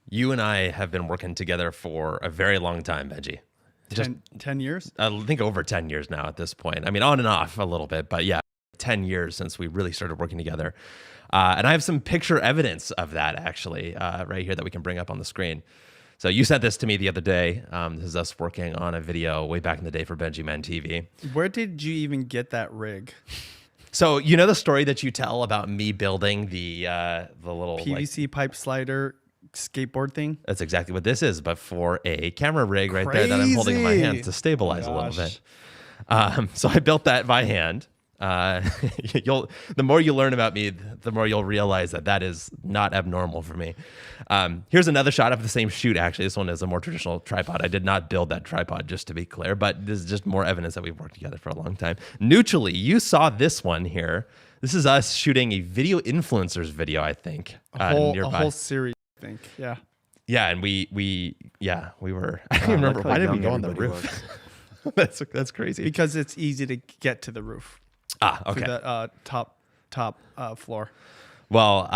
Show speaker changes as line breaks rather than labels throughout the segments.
You and I have been working together for a very long time, Benji.
10 years?
I think over 10 years now at this point. I mean, on and off a little bit, but yeah, 10 years since we really started working together. And I have some picture evidence of that actually right here that we can bring up on the screen. So you sent this to me the other day. This is us working on a video way back in the day for Benji Man TV.
Where did you even get that rig?
So you know the story that you tell about me building the little
PVC pipe slider skateboard thing?
That's exactly what this is, but for a camera rig right there that I'm holding in my hand to stabilize a little bit. So I built that by hand. The more you learn about me, the more you'll realize that that is not abnormal for me. Here's another shot of the same shoot. Actually, this one is a more traditional tripod. I did not build that tripod, just to be clear, but this is just more evidence that we've worked together for a long time. Neutrally, you saw this one here. This is us shooting a video influencers video, I think.
A whole series, I think. Yeah.
Yeah, and we were. I don't even remember. Why did we go on the roof? That's crazy.
Because it's easy to get to the roof.
Okay.
To the top floor.
Well,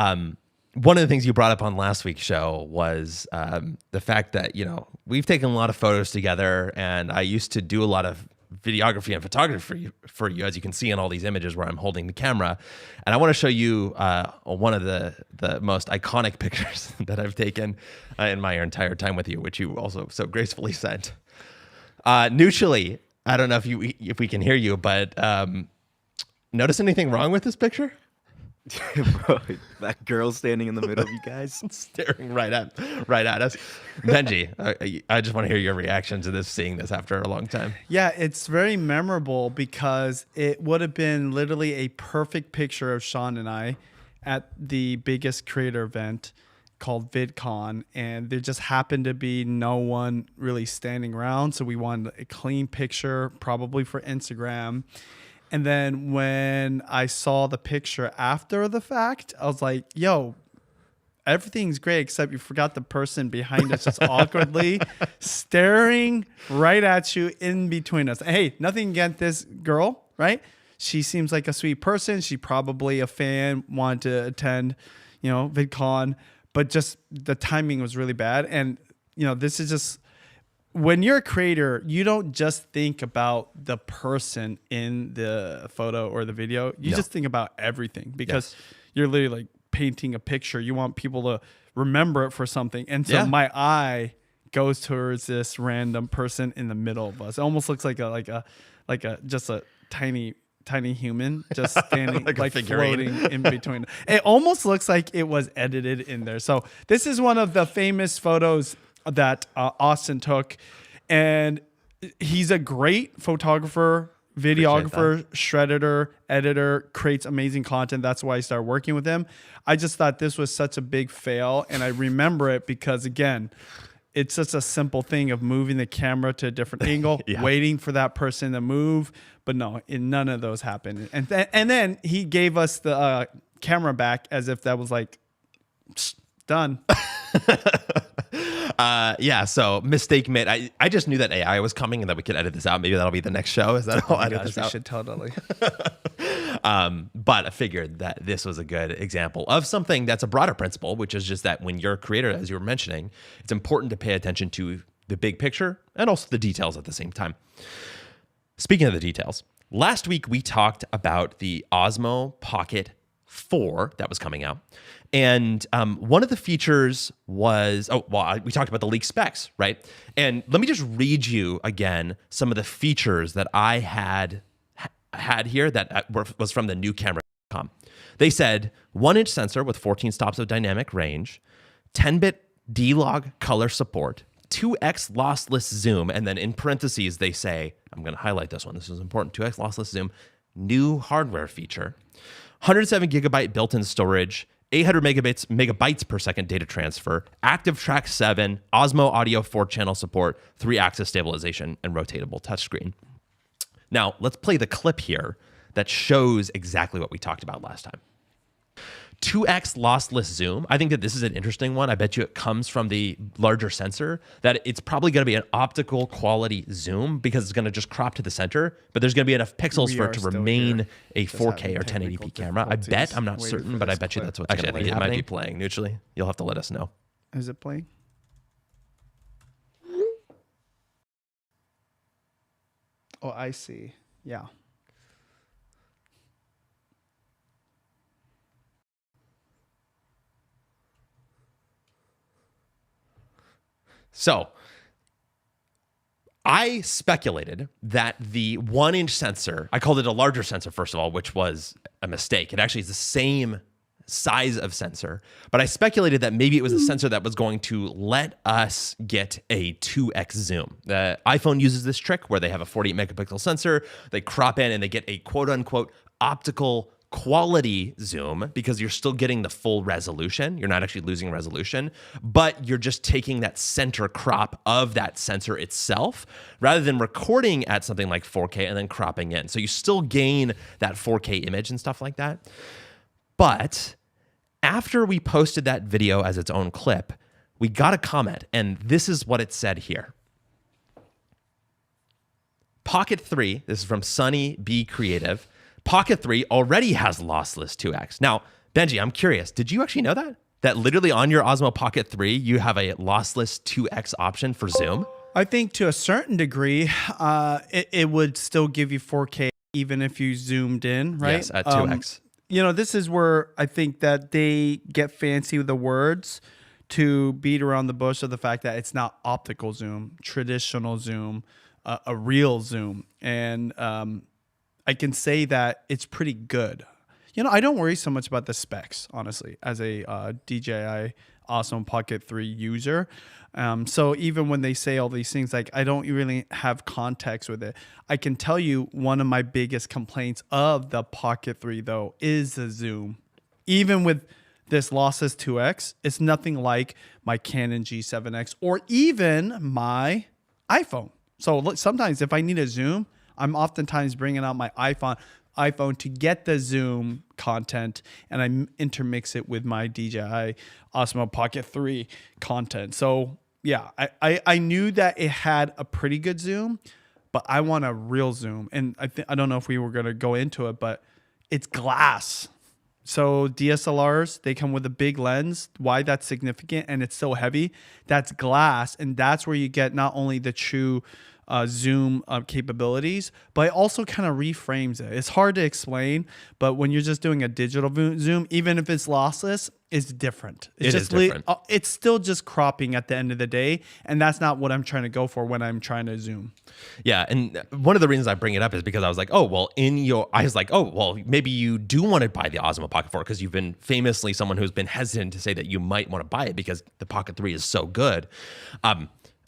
one of the things you brought up on last week's show was the fact that, you know, we've taken a lot of photos together, and I used to do a lot of videography and photography for you, as you can see in all these images where I'm holding the camera. And I want to show you one of the most iconic pictures that I've taken in my entire time with you, which you also so gracefully sent. Neutrally, I don't know if we can hear you, but notice anything wrong with this picture?
Bro, that girl standing in the middle of you guys,
staring right at us. Benji, I just want to hear your reaction to this, seeing this after a long time.
Yeah, it's very memorable because it would have been literally a perfect picture of Sean and I at the biggest creator event called VidCon, and there just happened to be no one really standing around, so we wanted a clean picture, probably for Instagram. And then when I saw the picture after the fact, I was like, yo, everything's great except you forgot the person behind us just awkwardly staring right at you in between us. Hey, nothing against this girl, right? She seems like a sweet person. She probably a fan, wanted to attend, VidCon, but just the timing was really bad. And, this is just, when you're a creator, you don't just think about the person in the photo or the video. You just think about everything because you're literally like painting a picture. You want people to remember it for something. And so my eye goes towards this random person in the middle of us. It almost looks like a just a tiny human just standing like floating in between. It almost looks like it was edited in there. So this is one of the famous photos that Austin took, and he's a great photographer, videographer, shredder, editor, creates amazing content. That's why I started working with him. I just thought this was such a big fail, and I remember it because, again, it's just a simple thing of moving the camera to a different angle, waiting for that person to move, but no, none of those happened. And then he gave us the camera back as if that was like done.
So mistake made. I just knew that AI was coming and that we could edit this out. Maybe that'll be the next show. Is that all?
We should totally.
But I figured that this was a good example of something that's a broader principle, which is just that when you're a creator, as you were mentioning, it's important to pay attention to the big picture and also the details at the same time. Speaking of the details, last week we talked about the Osmo Pocket 4 that was coming out. And one of the features was, we talked about the leaked specs, right? And let me just read you again some of the features that I had here that was from the new camera. They said 1-inch sensor with 14 stops of dynamic range, 10-bit D-Log color support, 2x lossless zoom, and then in parentheses they say, I'm going to highlight this one, this is important, 2x lossless zoom, new hardware feature, 107 gigabyte built-in storage, 800 megabytes per second data transfer, active track 7, Osmo audio 4-channel support, 3-axis stabilization, and rotatable touchscreen. Now, let's play the clip here that shows exactly what we talked about last time. 2x lossless zoom. I think that this is an interesting one. I bet you it comes from the larger sensor, that it's probably going to be an optical quality zoom because it's going to just crop to the center, but there's going to be enough pixels for it to remain a 4K or 1080p camera. I bet, I'm not certain, but I bet you that's what's going to be happening. It might be playing neutrally. You'll have to let us know.
Is it playing? Oh, I see. Yeah.
So I speculated that the 1-inch sensor, I called it a larger sensor, first of all, which was a mistake. It actually is the same size of sensor, but I speculated that maybe it was a sensor that was going to let us get a 2x zoom. The iPhone uses this trick where they have a 48 megapixel sensor, they crop in and they get a quote unquote optical quality zoom because you're still getting the full resolution. You're not actually losing resolution, but you're just taking that center crop of that sensor itself rather than recording at something like 4K and then cropping in. So you still gain that 4K image and stuff like that. But after we posted that video as its own clip, we got a comment, and this is what it said here. Pocket 3, this is from Sunny B Creative. Pocket 3 already has lossless 2x. Now, Benji, I'm curious, did you actually know that? That literally on your Osmo Pocket 3, you have a lossless 2x option for zoom?
I think to a certain degree, it would still give you 4K even if you zoomed in, right?
Yes, at 2x.
This is where I think that they get fancy with the words to beat around the bush of the fact that it's not optical zoom, traditional zoom, a real zoom. And I can say that it's pretty good. I don't worry so much about the specs, honestly, as a DJI Osmo Pocket 3 user. So even when they say all these things, like I don't really have context with it. I can tell you one of my biggest complaints of the Pocket 3, though, is the zoom. Even with this lossless 2x, it's nothing like my Canon G7X or even my iPhone. So sometimes if I need a zoom, I'm oftentimes bringing out my iPhone to get the zoom content, and I intermix it with my DJI Osmo Pocket 3 content. So yeah, I knew that it had a pretty good zoom, but I want a real zoom. And I don't know if we were going to go into it, but it's glass. So DSLRs, they come with a big lens. Why that's significant and it's so heavy, that's glass. And that's where you get not only the true zoom capabilities, but it also kind of reframes it. It's hard to explain, but when you're just doing a digital zoom, even if it's lossless, it's different. It's just different. It's still just cropping at the end of the day, and that's not what I'm trying to go for when I'm trying to zoom.
Yeah, and one of the reasons I bring it up is because I was like, maybe you do want to buy the Osmo Pocket 4 because you've been famously someone who's been hesitant to say that you might want to buy it because the Pocket 3 is so good.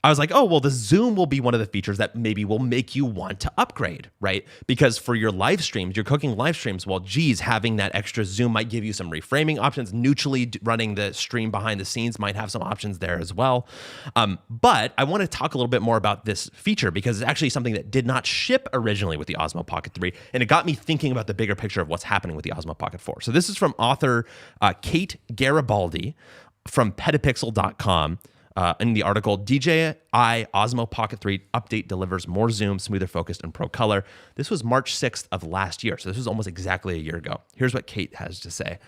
I was like, the zoom will be one of the features that maybe will make you want to upgrade, right? Because for your live streams, your cooking live streams, having that extra zoom might give you some reframing options. Neutrally running the stream behind the scenes might have some options there as well. But I want to talk a little bit more about this feature because it's actually something that did not ship originally with the Osmo Pocket 3. And it got me thinking about the bigger picture of what's happening with the Osmo Pocket 4. So this is from author Kate Garibaldi from petapixel.com. In the article, DJI Osmo Pocket 3 update delivers more zoom, smoother focus, and pro color. This was March 6th of last year, so this was almost exactly a year ago. Here's what Kate has to say.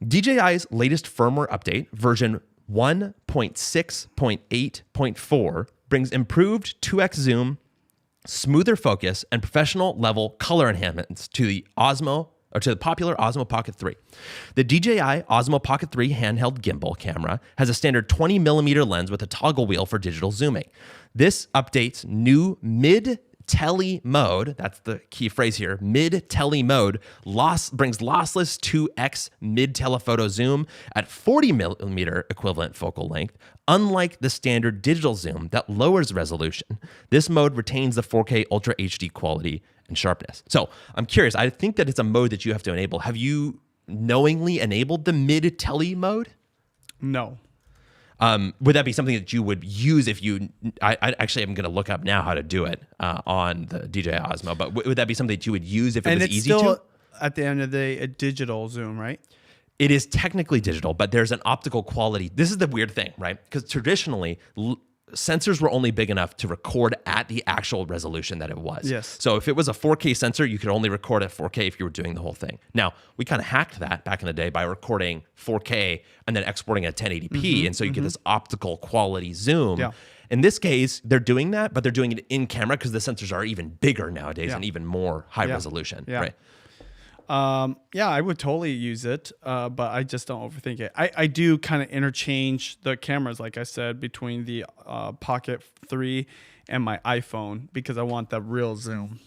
DJI's latest firmware update, version 1.6.8.4, brings improved 2x zoom, smoother focus, and professional level color enhancements to the popular Osmo Pocket 3. The DJI Osmo Pocket 3 handheld gimbal camera has a standard 20mm lens with a toggle wheel for digital zooming. This update's new mid-tele mode, that's the key phrase here, mid-tele mode, brings lossless 2x mid-telephoto zoom at 40mm equivalent focal length. Unlike the standard digital zoom that lowers resolution, this mode retains the 4K Ultra HD quality and sharpness. So I'm curious, I think that it's a mode that you have to enable. Have you knowingly enabled the mid-tele mode?
No.
Would that be something that you would use if you, I actually am going to look up now how to do it on the DJI Osmo, but would that be something that you would use if it was easy to? And it's still,
at the end of the day, a digital zoom, right?
It is technically digital, but there's an optical quality. This is the weird thing, right? Because traditionally, sensors were only big enough to record at the actual resolution that it was.
Yes.
So if it was a 4K sensor, you could only record at 4K if you were doing the whole thing. Now, we kind of hacked that back in the day by recording 4K and then exporting at 1080p. And so you get this optical quality zoom.
Yeah.
In this case, they're doing that, but they're doing it in camera because the sensors are even bigger nowadays
Yeah.
and even more high resolution.
Yeah.
Right.
Yeah, I would totally use it, but I just don't overthink it. I do kind of interchange the cameras, like I said, between the Pocket 3 and my iPhone because I want that real zoom.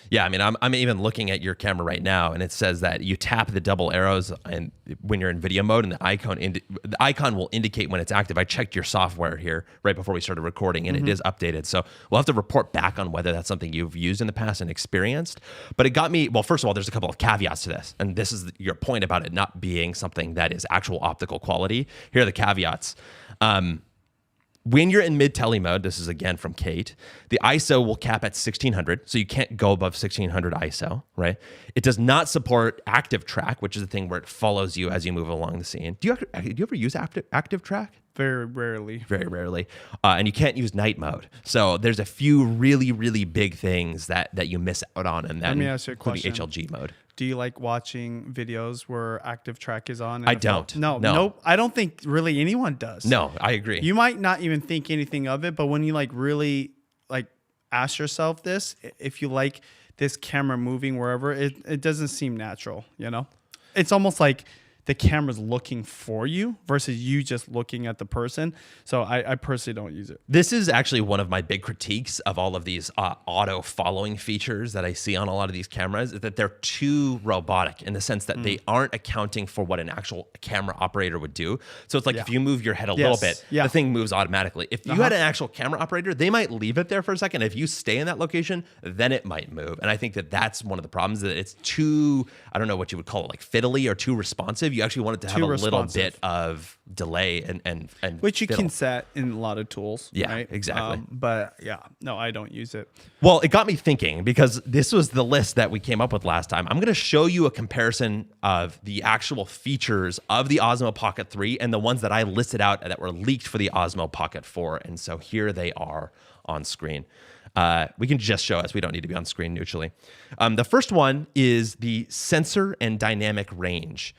Yeah, I mean, I'm even looking at your camera right now, and it says that you tap the double arrows and when you're in video mode, and the icon will indicate when it's active. I checked your software here right before we started recording, and it is updated. So we'll have to report back on whether that's something you've used in the past and experienced. But it got me. Well, first of all, there's a couple of caveats to this, and this is your point about it not being something that is actual optical quality. Here are the caveats. When you're in mid-tele mode, this is again from Kate, the ISO will cap at 1600, so you can't go above 1600 ISO, right? It does not support active track, which is the thing where it follows you as you move along the scene. Do you ever use active track?
Very rarely.
Very rarely. And you can't use night mode. So there's a few really, really big things that you miss out on in that.
Let me ask you a
including
question.
HLG mode.
Do you like watching videos where active track is on?
I don't.
No.
No.
I don't think really anyone does.
No, I agree.
You might not even think anything of it, but when you like really like ask yourself this, if you like this camera moving wherever, it doesn't seem natural, you know? It's almost like the camera's looking for you versus you just looking at the person. So I personally don't use it.
This is actually one of my big critiques of all of these auto following features that I see on a lot of these cameras, is that they're too robotic in the sense that they aren't accounting for what an actual camera operator would do. So it's like if you move your head a little bit, the thing moves automatically. If you had an actual camera operator, they might leave it there for a second. If you stay in that location, then it might move. And I think that that's one of the problems, that it's too, I don't know what you would call it, like fiddly or too responsive. You actually want it to have a little bit of delay and
which you
fiddle.
can set in a lot of tools.
Yeah,
right?
exactly.
But yeah, no, I don't use it.
Well, it got me thinking, because this was the list that we came up with last time. I'm going to show you a comparison of the actual features of the Osmo Pocket 3 and the ones that I listed out that were leaked for the Osmo Pocket 4. And so here they are on screen. We can just show us. We don't need to be on screen neutrally. The first one is the sensor and dynamic range.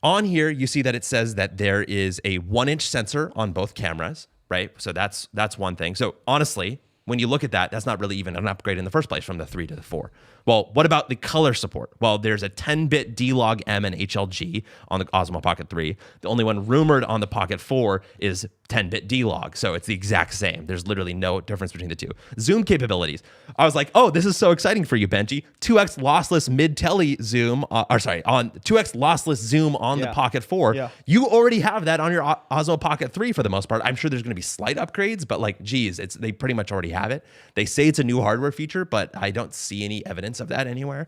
On here, you see that it says that there is a 1-inch sensor on both cameras, right? So that's one thing. So honestly, when you look at that, that's not really even an upgrade in the first place from the 3 to the 4. Well, what about the color support? Well, there's a 10-bit D-Log M and HLG on the Osmo Pocket 3. The only one rumored on the Pocket 4 is 10-bit D-Log, so it's the exact same. There's literally no difference between the two. Zoom capabilities. I was like, oh, this is so exciting for you, Benji. 2x lossless mid-tele zoom, on 2x lossless zoom on the Pocket 4.
Yeah.
You already have that on your Osmo Pocket 3 for the most part. I'm sure there's going to be slight upgrades, but like, geez, they pretty much already have it. They say it's a new hardware feature, but I don't see any evidence of that anywhere.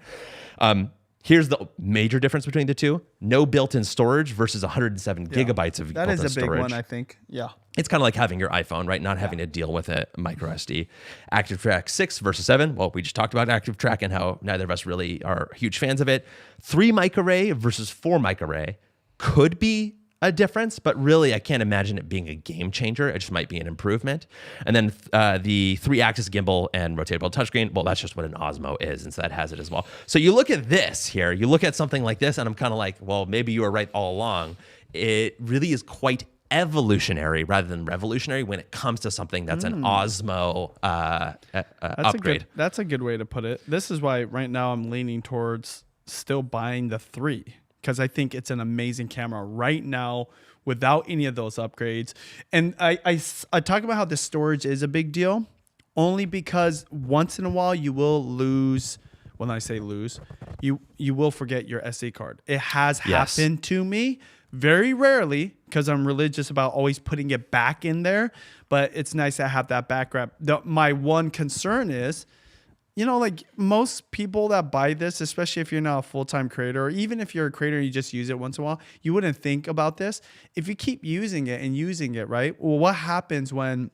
Here's the major difference between the two. No built-in storage versus 107 gigabytes of
that
built-in
is a big
storage.
one, I think. Yeah.
It's kind of like having your iPhone, right? Not having to deal with a micro SD. Active Track 6 versus 7. Well, we just talked about Active Track and how neither of us really are huge fans of it. 3 microarray versus 4 microarray could be a difference, but really I can't imagine it being a game changer. It just might be an improvement. And then the 3-axis gimbal and rotatable touchscreen, well, that's just what an Osmo is, and so that has it as well. So you look at this here, you look at something like this, and I'm kind of like, well, maybe you were right all along. It really is quite evolutionary rather than revolutionary when it comes to something that's an Osmo upgrade.
That's a good way to put it. This is why right now I'm leaning towards still buying the 3. Because I think it's an amazing camera right now without any of those upgrades. And I talk about how the storage is a big deal only because once in a while you will lose. When I say lose, you will forget your SD card. It has happened to me very rarely because I'm religious about always putting it back in there. But it's nice to have that backup. My one concern is, you know, like most people that buy this, especially if you're not a full-time creator, or even if you're a creator and you just use it once in a while, you wouldn't think about this. If you keep using it and using it, right? Well, what happens when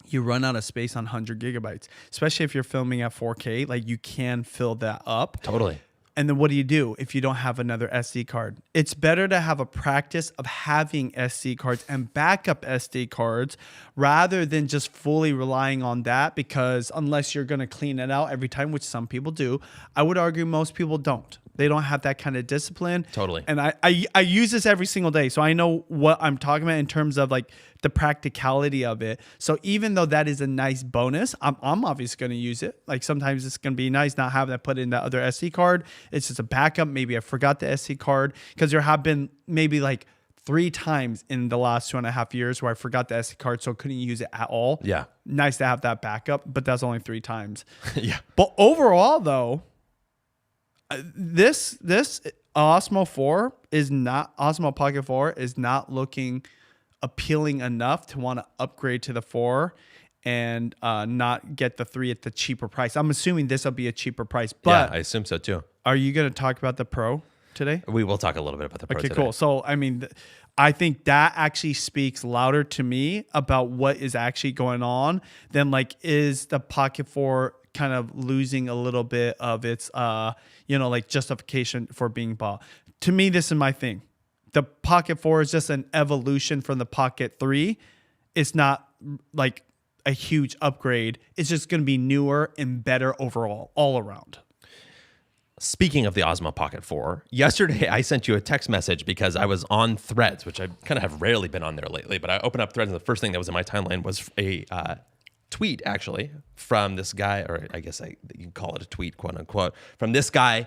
you run out of space on 100 gigabytes, especially if you're filming at 4K, like you can fill that up.
Totally.
And then what do if you don't have another SD card? It's better to have a practice of having SD cards and backup SD cards rather than just fully relying on that, because unless you're going to clean it out every time, which some people do, I would argue most people don't. They don't have that kind of discipline.
Totally.
And I use this every single day. So I know what I'm talking about in terms of like the practicality of it. So even though that is a nice bonus, I'm obviously going to use it. Like sometimes it's going to be nice not having to put in that other SD card. It's just a backup. Maybe I forgot the SD card, because there have been maybe like 3 times in the last 2.5 years where I forgot the SD card, so I couldn't use it at all.
Yeah.
Nice to have that backup, but that's only 3 times.
Yeah.
But overall though, this Osmo Pocket 4 is not looking appealing enough to want to upgrade to the 4 and not get the 3 at the cheaper price. I'm assuming this will be a cheaper price, but
I assume so too.
Are you going to talk about the Pro today?
We will talk a little bit about the Pro
Okay,
today.
cool. So, I mean, I think that actually speaks louder to me about what is actually going on than like, is the Pocket 4 kind of losing a little bit of its, like justification for being bought. To me, this is my thing. The Pocket 4 is just an evolution from the Pocket 3. It's not like a huge upgrade. It's just going to be newer and better overall, all around.
Speaking of the Osmo Pocket 4, yesterday I sent you a text message because I was on Threads, which I kind of have rarely been on there lately, but I opened up Threads and the first thing that was in my timeline was a tweet, actually, from this guy, or I guess you can call it a tweet, quote unquote, from this guy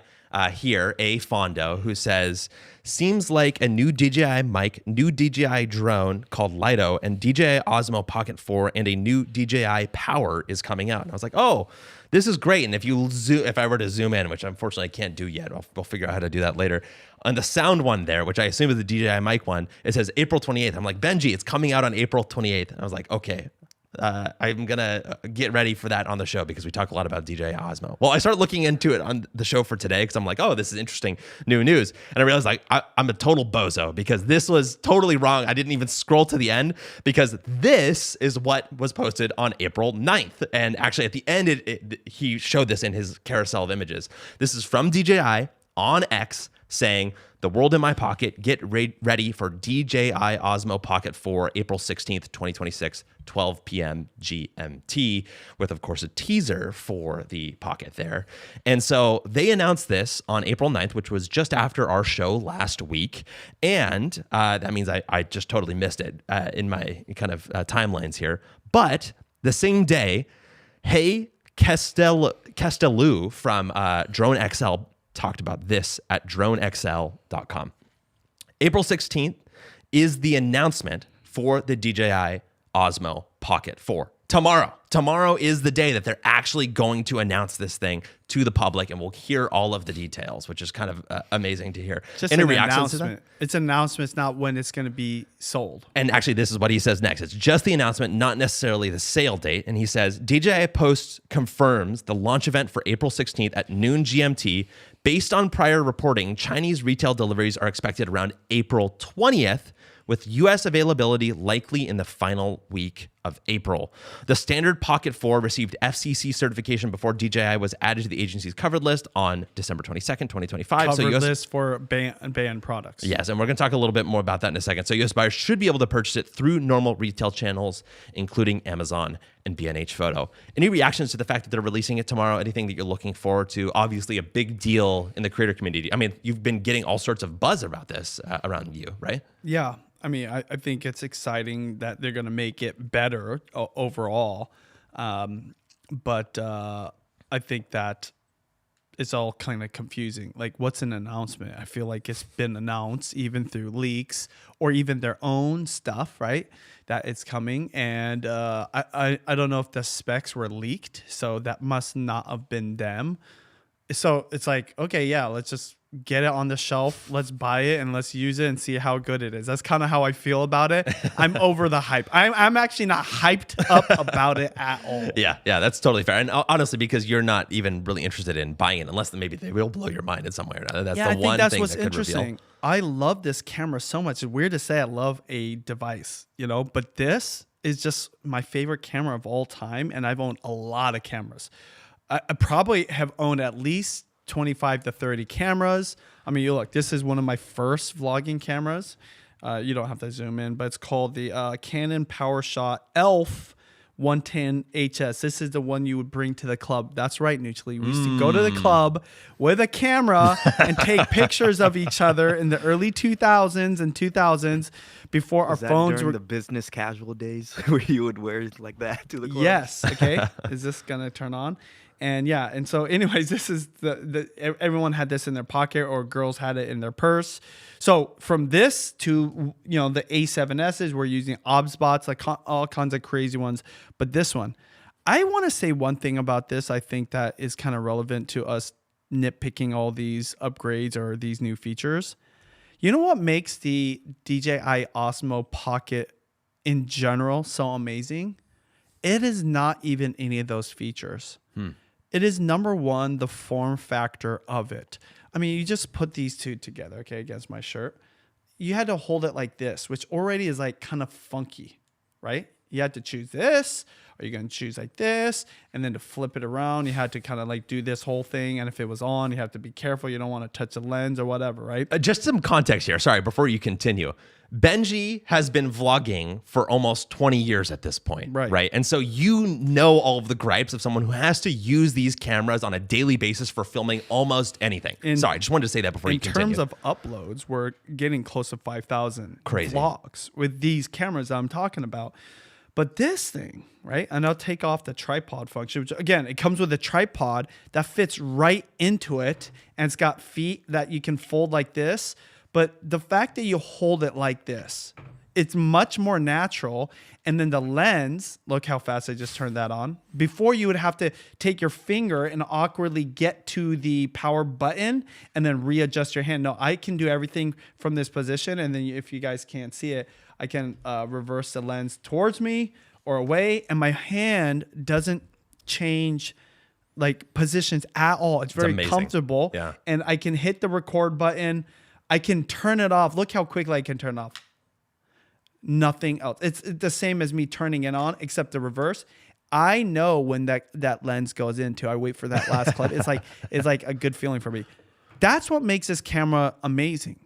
here, A. Fondo, who says, seems like a new DJI mic, new DJI drone called Lido, and DJI Osmo Pocket 4, and a new DJI Power is coming out. And I was like, oh, this is great. And if I were to zoom in, which unfortunately I can't do yet, we'll figure out how to do that later. On the sound one there, which I assume is the DJI mic one, it says April 28th. I'm like, Benji, it's coming out on April 28th. And I was like, okay. I'm going to get ready for that on the show because we talk a lot about DJI Osmo. Well, I started looking into it on the show for today because I'm like, oh, this is interesting new news. And I realized like I'm a total bozo because this was totally wrong. I didn't even scroll to the end because this is what was posted on April 9th. And actually at the end, he showed this in his carousel of images. This is from DJI on X saying, the world in my pocket, get ready for DJI Osmo Pocket 4, April 16th, 2026, 12 p.m. GMT, with, of course, a teaser for the Pocket there. And so they announced this on April 9th, which was just after our show last week. And that means I just totally missed it in my kind of timelines here. But the same day, Hey Castellu from Drone XL talked about this at dronexl.com. April 16th is the announcement for the DJI Osmo Pocket 4. Tomorrow is the day that they're actually going to announce this thing to the public, and we'll hear all of the details, which is kind of amazing to hear.
Just
Any
an
reactions to that?
announcement. It's an announcement. It's not when it's going to be sold.
And actually, this is what he says next. It's just the announcement, not necessarily the sale date. And he says, DJI Post confirms the launch event for April 16th at noon GMT. Based on prior reporting, Chinese retail deliveries are expected around April 20th, with U.S. availability likely in the final week of April. The standard Pocket 4 received FCC certification before DJI was added to the agency's covered list on December 22nd, 2025.
Covered list for banned products.
Yes, and we're going to talk a little bit more about that in a second. So U.S. buyers should be able to purchase it through normal retail channels, including Amazon and B&H Photo. Any reactions to the fact that they're releasing it tomorrow? Anything that you're looking forward to? Obviously, a big deal in the creator community. I mean, you've been getting all sorts of buzz about this around you, right?
Yeah. I mean, I think it's exciting that they're going to make it better overall. But I think that it's all kind of confusing. Like, what's an announcement? I feel like it's been announced even through leaks or even their own stuff, right? That it's coming. And I don't know if the specs were leaked, so that must not have been them. So it's like, okay, yeah, let's just get it on the shelf. Let's buy it and let's use it and see how good it is. That's kind of how I feel about it. I'm over the hype. I'm actually not hyped up about it at all.
Yeah, that's totally fair. And honestly, because you're not even really interested in buying it, unless maybe they will blow your mind in some way or another. That's
yeah,
the
I think
one
that's
thing
what's
that could
interesting.
reveal.
I love this camera so much. It's weird to say I love a device, but this is just my favorite camera of all time, and I've owned a lot of cameras. I probably have owned at least 25 to 30 cameras. I mean, you look, this is one of my first vlogging cameras. You don't have to zoom in, but it's called the Canon PowerShot ELPH 110 HS. This is the one you would bring to the club. That's right, Neutrally. We used to go to the club with a camera and take pictures of each other in the early 2000s and 2000s before our phones were
the business casual days where you would wear it like that to the club.
Yes. Okay. Is this gonna turn on? And yeah. And so, anyways, this is everyone had this in their pocket, or girls had it in their purse. So from this to the A7Ss, we're using OBS, like all kinds of crazy ones. But this one, I want to say one thing about this. I think that is kind of relevant to us nitpicking all these upgrades or these new features. You know what makes the DJI Osmo Pocket in general so amazing? It is not even any of those features. It is number one, the form factor of it. I mean, you just put these two together, okay, against my shirt. You had to hold it like this, which already is like kind of funky, right? You had to choose this, or you're going to choose like this, and then to flip it around, you had to kind of like do this whole thing. And if it was on, you have to be careful. You don't want to touch the lens or whatever, right?
Just some context here. Sorry, before you continue. Benji has been vlogging for almost 20 years at this point, right? And so you know all of the gripes of someone who has to use these cameras on a daily basis for filming almost anything. Sorry, I just wanted to say that before you continue.
In terms of uploads, we're getting close to 5,000 vlogs with these cameras that I'm talking about. But this thing, right? And I'll take off the tripod function, which again, it comes with a tripod that fits right into it. And it's got feet that you can fold like this. But the fact that you hold it like this, it's much more natural. And then the lens, look how fast I just turned that on. Before, you would have to take your finger and awkwardly get to the power button and then readjust your hand. No, I can do everything from this position. And then if you guys can't see it, I can reverse the lens towards me or away. And my hand doesn't change like positions at all. It's very comfortable.
Yeah.
And I can hit the record button. I can turn it off. Look how quickly I can turn it off. Nothing else. It's the same as me turning it on, except the reverse. I know when that lens goes into. I wait for that last clip. It's like a good feeling for me. That's what makes this camera amazing.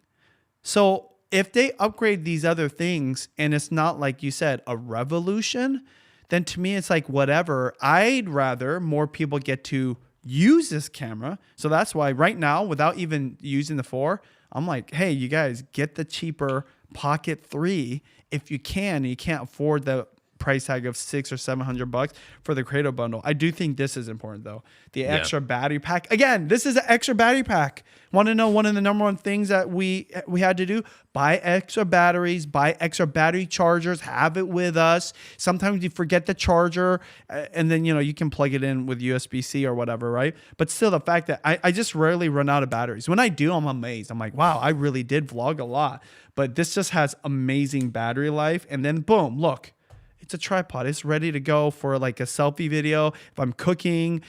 So if they upgrade these other things and it's not, like you said, a revolution, then to me it's like whatever. I'd rather more people get to use this camera. So that's why right now, without even using the 4, I'm like, hey, you guys, get the cheaper Pocket 3 if you can. You can't afford the price tag of $600 or $700 for the Creator Bundle. I do think this is important though. The extra battery pack. Again, this is an extra battery pack. Want to know one of the number one things that we had to do? Buy extra batteries, buy extra battery chargers, have it with us. Sometimes you forget the charger and then, you can plug it in with USB-C or whatever, right? But still, the fact that I just rarely run out of batteries. When I do, I'm amazed. I'm like, wow, I really did vlog a lot. But this just has amazing battery life. And then boom, look. It's a tripod. It's ready to go for like a selfie video. If I'm cooking,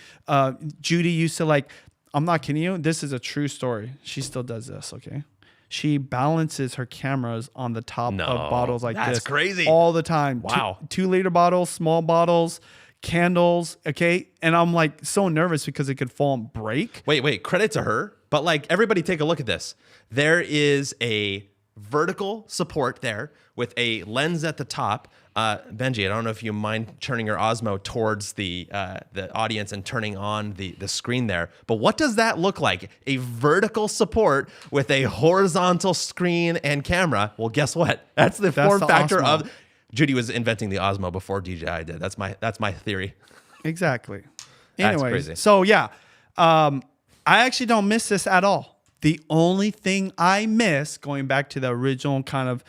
Judy used to I'm not kidding you. This is a true story. She still does this. Okay. She balances her cameras on the top of bottles like this.
That's crazy.
All the time.
Wow.
2-liter bottles, small bottles, candles. Okay. And I'm like so nervous because it could fall and break.
Wait. Credit to her. But like everybody take a look at this. There is a vertical support there with a lens at the top. Benji, I don't know if you mind turning your Osmo towards the audience and turning on the screen there. But what does that look like? A vertical support with a horizontal screen and camera. Well, guess what? That's the form factor
Osmo.
of. Judy was inventing the Osmo before DJI did. That's my theory.
Exactly.
That's
Anyways,
crazy.
so yeah, I actually don't miss this at all. The only thing I miss, going back to the original kind of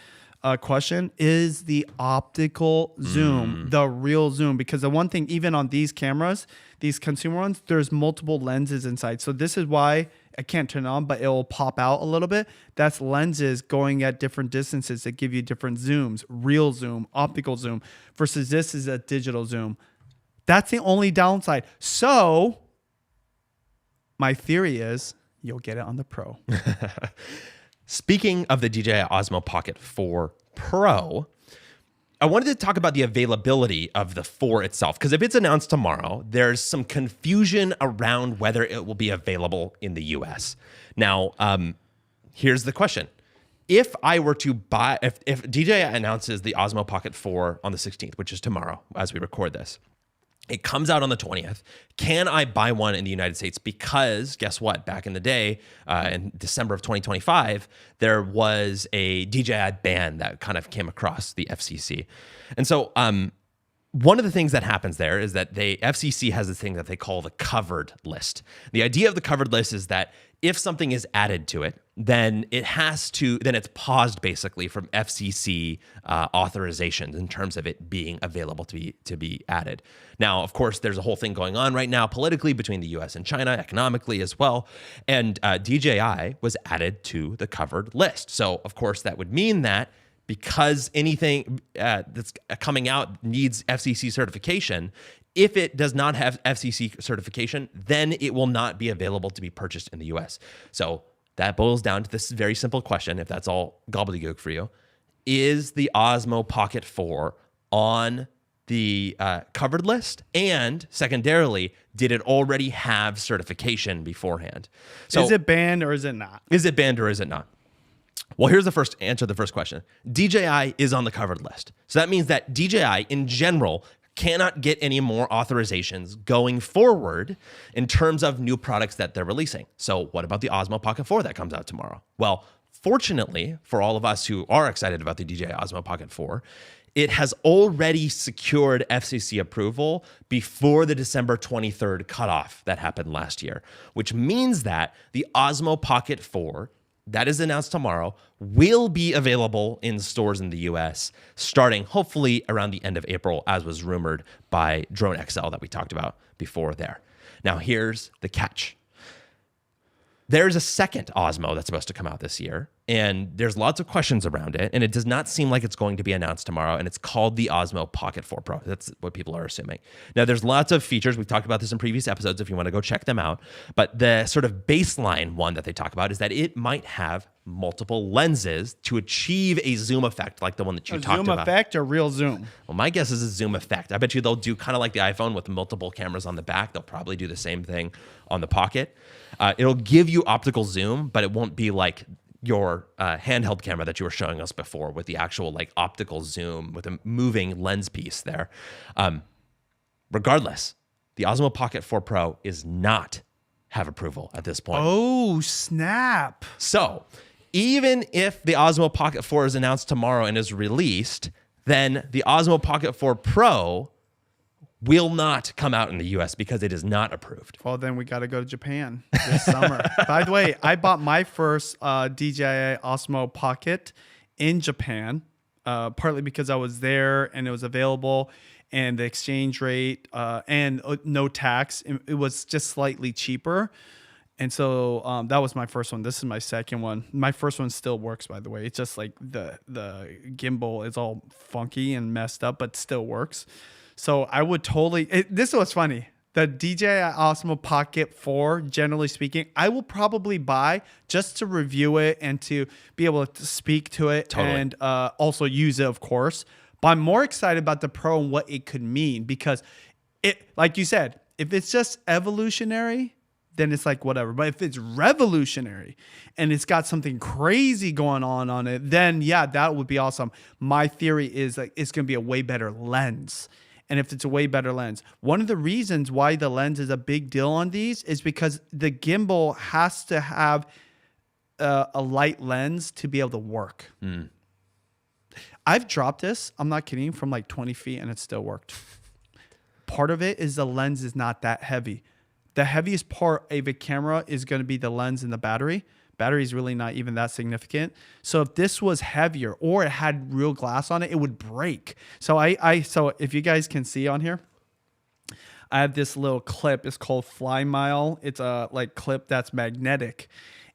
question, is the optical zoom, the real zoom. Because the one thing, even on these cameras, these consumer ones, there's multiple lenses inside. So this is why I can't turn it on, but it will pop out a little bit. That's lenses going at different distances that give you different zooms, real zoom, optical zoom, versus this is a digital zoom. That's the only downside. So my theory is you'll get it on the Pro.
Speaking of the DJI Osmo Pocket 4 Pro, I wanted to talk about the availability of the 4 itself, because if it's announced tomorrow, there's some confusion around whether it will be available in the US. Now, here's the question. If I were to buy, if DJI announces the Osmo Pocket 4 on the 16th, which is tomorrow as we record this, it comes out on the 20th. Can I buy one in the United States? Because guess what? Back in the day, in December of 2025, there was a DJI ban that kind of came across the FCC. And so one of the things that happens there is that FCC has this thing that they call the covered list. The idea of the covered list is that if something is added to it, then it's paused basically from FCC authorizations in terms of it being available to be added. Now, of course, there's a whole thing going on right now politically between the US and China, economically as well. And DJI was added to the covered list. So, of course, that would mean that because anything that's coming out needs FCC certification, if it does not have FCC certification, then it will not be available to be purchased in the US. So that boils down to this very simple question, if that's all gobbledygook for you. Is the Osmo Pocket 4 on the covered list? And secondarily, did it already have certification beforehand? So
is it banned or is it not?
Is it banned or is it not? Well, here's the first answer to the first question. DJI is on the covered list. So that means that DJI in general cannot get any more authorizations going forward in terms of new products that they're releasing. So what about the Osmo Pocket 4 that comes out tomorrow? Well, fortunately for all of us who are excited about the DJI Osmo Pocket 4, it has already secured FCC approval before the December 23rd cutoff that happened last year, which means that the Osmo Pocket 4 that is announced tomorrow will be available in stores in the US starting hopefully around the end of April, as was rumored by Drone XL that we talked about before there. Now, here's the catch. There's a second Osmo that's supposed to come out this year, and there's lots of questions around it, and it does not seem like it's going to be announced tomorrow, and it's called the Osmo Pocket 4 Pro. That's what people are assuming. Now, there's lots of features. We've talked about this in previous episodes if you want to go check them out, but the sort of baseline one that they talk about is that it might have multiple lenses to achieve a zoom effect like the one that you talked about.
Zoom effect or real zoom?
Well, my guess is a zoom effect. I bet you they'll do kind of like the iPhone with multiple cameras on the back. They'll probably do the same thing on the Pocket. It'll give you optical zoom, but it won't be like your handheld camera that you were showing us before with the actual like optical zoom with a moving lens piece there. Regardless, the Osmo Pocket 4 Pro is not have approval at this point.
Oh, snap.
So even if the Osmo Pocket 4 is announced tomorrow and is released, then the Osmo Pocket 4 Pro will not come out in the US because it is not approved.
Well, then we got to go to Japan this summer. By the way, I bought my first DJI Osmo Pocket in Japan, partly because I was there and it was available, and the exchange rate and no tax. It was just slightly cheaper. And so that was my first one. This is my second one. My first one still works, by the way. It's just like the gimbal is all funky and messed up, but still works. So I would totally, this was funny. The DJI Osmo Pocket 4, generally speaking, I will probably buy just to review it and to be able to speak to it. Totally. And also use it, of course. But I'm more excited about the Pro and what it could mean, because it, like you said, if it's just evolutionary, then it's like whatever. But if it's revolutionary and it's got something crazy going on it, then yeah, that would be awesome. My theory is like it's going to be a way better lens. And if it's a way better lens, one of the reasons why the lens is a big deal on these is because the gimbal has to have a light lens to be able to work. Mm. I've dropped this, I'm not kidding, from like 20 feet and it still worked. Part of it is the lens is not that heavy. The heaviest part of a camera is going to be the lens and the battery. Battery is really not even that significant. So if this was heavier or it had real glass on it, it would break. So so if you guys can see on here, I have this little clip. It's called Fly Mile. It's a like clip that's magnetic,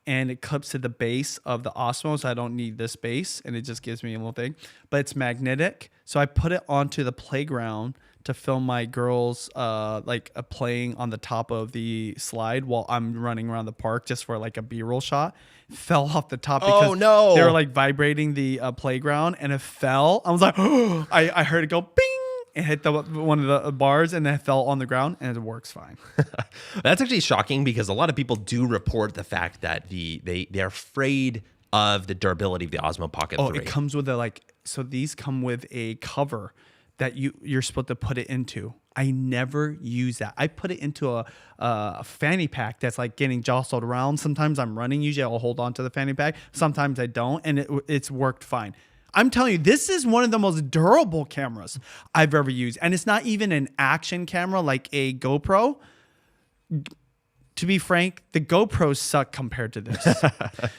and it clips to the base of the Osmo. So I don't need this base, and it just gives me a little thing. But it's magnetic. So I put it onto the playground to film my girls playing on the top of the slide while I'm running around the park just for like a B-roll shot. Fell off the top because
no.
they were like vibrating the playground, and it fell. I was like, oh, I heard it go bing. It hit one of the bars and then it fell on the ground, and it works fine.
That's actually shocking because a lot of people do report the fact that they're afraid of the durability of the Osmo Pocket 3.
It comes with so these come with a cover that you're supposed to put it into. I never use that. I put it into a fanny pack that's like getting jostled around. Sometimes I'm running. Usually I'll hold on to the fanny pack. Sometimes I don't, and it's worked fine. I'm telling you, this is one of the most durable cameras I've ever used. And it's not even an action camera like a GoPro. To be frank, the GoPros suck compared to this.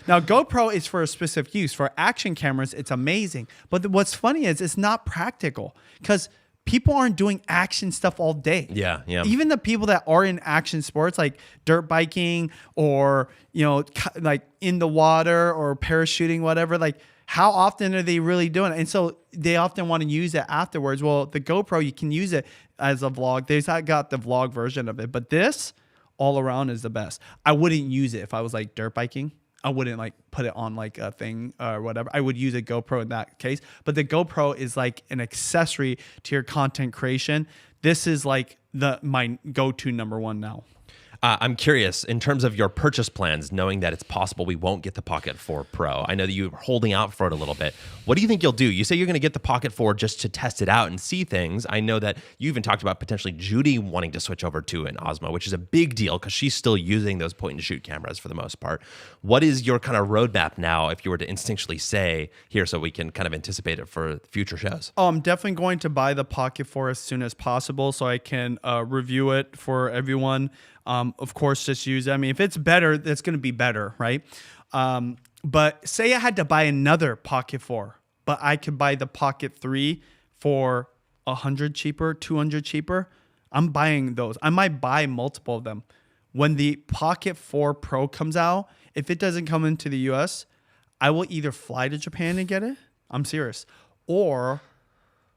Now, GoPro is for a specific use. For action cameras, it's amazing. But what's funny is it's not practical because people aren't doing action stuff all day.
Yeah.
Even the people that are in action sports like dirt biking or, like in the water or parachuting, whatever, like how often are they really doing it? And so they often want to use it afterwards. Well, the GoPro, you can use it as a vlog. They've not got the vlog version of it, but this all around is the best. I wouldn't use it if I was like dirt biking. I wouldn't like put it on like a thing or whatever. I would use a GoPro in that case. But the GoPro is like an accessory to your content creation. This is like my go-to number one now.
I'm curious, in terms of your purchase plans, knowing that it's possible we won't get the Pocket 4 Pro. I know that you're holding out for it a little bit. What do you think you'll do? You say you're going to get the Pocket 4 just to test it out and see things. I know that you even talked about potentially Judy wanting to switch over to an Osmo, which is a big deal because she's still using those point-and-shoot cameras for the most part. What is your kind of roadmap now, if you were to instinctually say here, so we can kind of anticipate it for future shows?
Oh, I'm definitely going to buy the Pocket 4 as soon as possible so I can review it for everyone. Of course, just use it. I mean, if it's better, it's going to be better, right? But say I had to buy another Pocket 4, but I could buy the Pocket 3 for $100 cheaper, $200 cheaper. I'm buying those. I might buy multiple of them. When the Pocket 4 Pro comes out, if it doesn't come into the US, I will either fly to Japan and get it. I'm serious. Or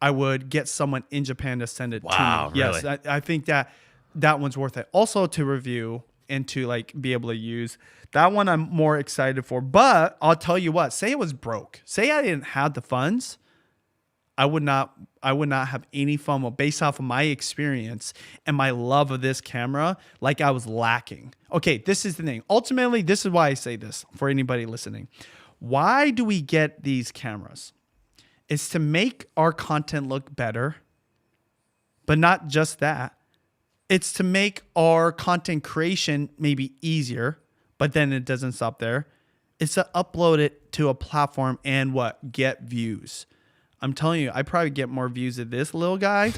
I would get someone in Japan to send it to me.
Wow,
Yes,
really?
I think that one's worth it. Also to review and to like be able to use. That one I'm more excited for. But I'll tell you what, say it was broke. Say I didn't have the funds. I would not have any fun based off of my experience and my love of this camera, like I was lacking. Okay, this is the thing. Ultimately, this is why I say this for anybody listening. Why do we get these cameras? It's to make our content look better, but not just that. It's to make our content creation maybe easier, but then it doesn't stop there. It's to upload it to a platform and get views. I'm telling you, I probably get more views of this little guy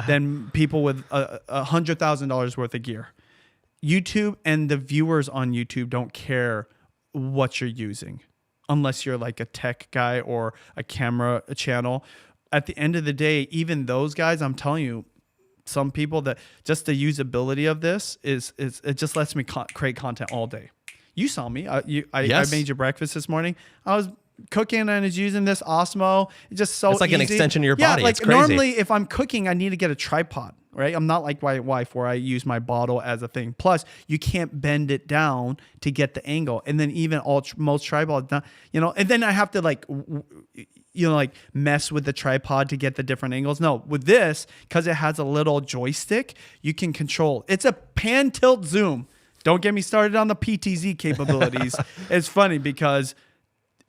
than people with $100,000 worth of gear. YouTube and the viewers on YouTube don't care what you're using unless you're like a tech guy or a camera channel. At the end of the day, even those guys, I'm telling you, some people that just the usability of this is it just lets me create content all day. You saw me.
Yes.
I made you breakfast this morning. I was cooking and I was using this Osmo. It's just so
It's like an
easy.
extension of your
Yeah,
body.
like
It's crazy.
normally if I'm cooking, I need to get a tripod, right? I'm not like my wife where I use my bottle as a thing. Plus, you can't bend it down to get the angle. And then even most tripods, and then I have to like mess with the tripod to get the different angles. No, with this, because it has a little joystick, you can control. It's a pan tilt zoom. Don't get me started on the PTZ capabilities. It's funny because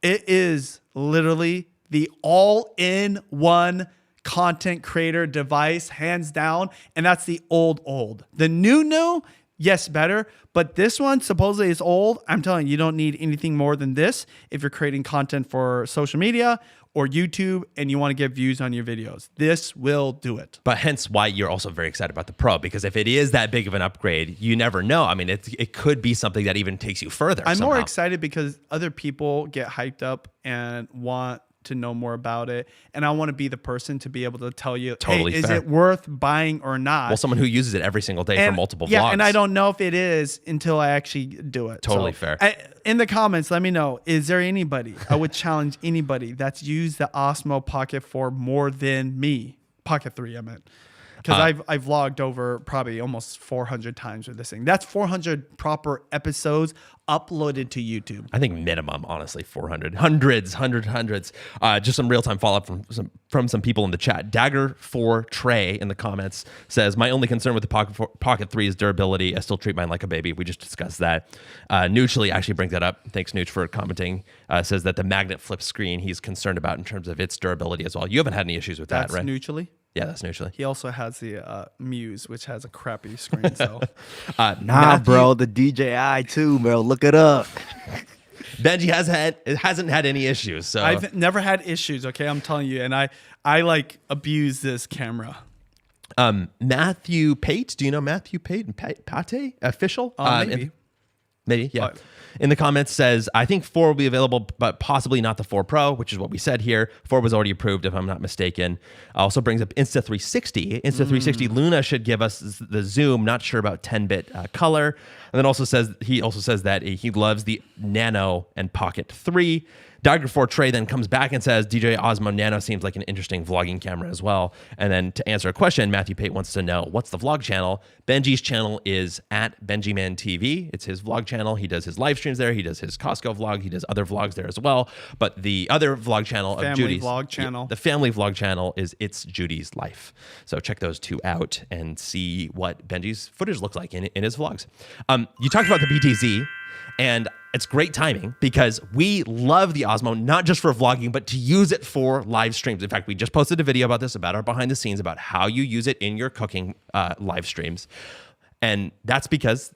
it is literally the all-in-one content creator device, hands down. And that's the old. The new, yes, better. But this one supposedly is old. I'm telling you, you don't need anything more than this if you're creating content for social media or YouTube and you want to get views on your videos. This will do it.
But hence why you're also very excited about the Pro, because if it is that big of an upgrade, you never know. I mean, it could be something that even takes you further.
I'm
somehow.
more excited because other people get hyped up and want to know more about it. And I want to be the person to be able to tell you,
Totally
hey, is
fair.
it worth buying or not?
Well, someone who uses it every single day for multiple vlogs.
And I don't know if it is until I actually do it.
Totally fair.
In the comments, let me know, is there anybody, I would challenge anybody that's used the Osmo Pocket 4 more than me. Pocket 3, I meant. Because I've vlogged over probably almost 400 times with this thing. That's 400 proper episodes uploaded to YouTube.
I think minimum, honestly, 400. Hundreds. Just some real-time follow-up from some people in the chat. Dagger4 Trey in the comments says, my only concern with the Pocket 3 is durability. I still treat mine like a baby. We just discussed that. Noochly actually brings that up. Thanks, Nooch, for commenting. Says that the magnet flip screen he's concerned about in terms of its durability as well. You haven't had any issues with that, right?
That's Noochly?
Yeah, that's Noochly.
He also has the Muse, which has a crappy screen. So
Bro, the DJI too, bro. Look it up.
Benji hasn't had any issues. So
I've never had issues. Okay, I'm telling you, and I like abuse this camera.
Matthew Pate, do you know Matthew Pate and Pate official? Maybe, yeah. In the comments says, I think 4 will be available, but possibly not the 4 Pro, which is what we said here. 4 was already approved, if I'm not mistaken. Also brings up Insta360. Insta360 Luna should give us the zoom. Not sure about 10-bit color. And then he also says that he loves the Nano and Pocket 3. Dagger4 Trey then comes back and says, DJI Osmo Nano seems like an interesting vlogging camera as well. And then to answer a question, Matthew Pate wants to know, what's the vlog channel? Benji's channel is at Benjiman TV. It's his vlog channel. He does his live streams there. He does his Costco vlog. He does other vlogs there as well. But the other vlog channel of Judy's, the family vlog channel is It's Judy's Life. So check those two out and see what Benji's footage looks like in his vlogs. You talked about the BTZ. And it's great timing because we love the Osmo, not just for vlogging, but to use it for live streams. In fact, we just posted a video about this, about our behind the scenes, about how you use it in your cooking live streams. And that's because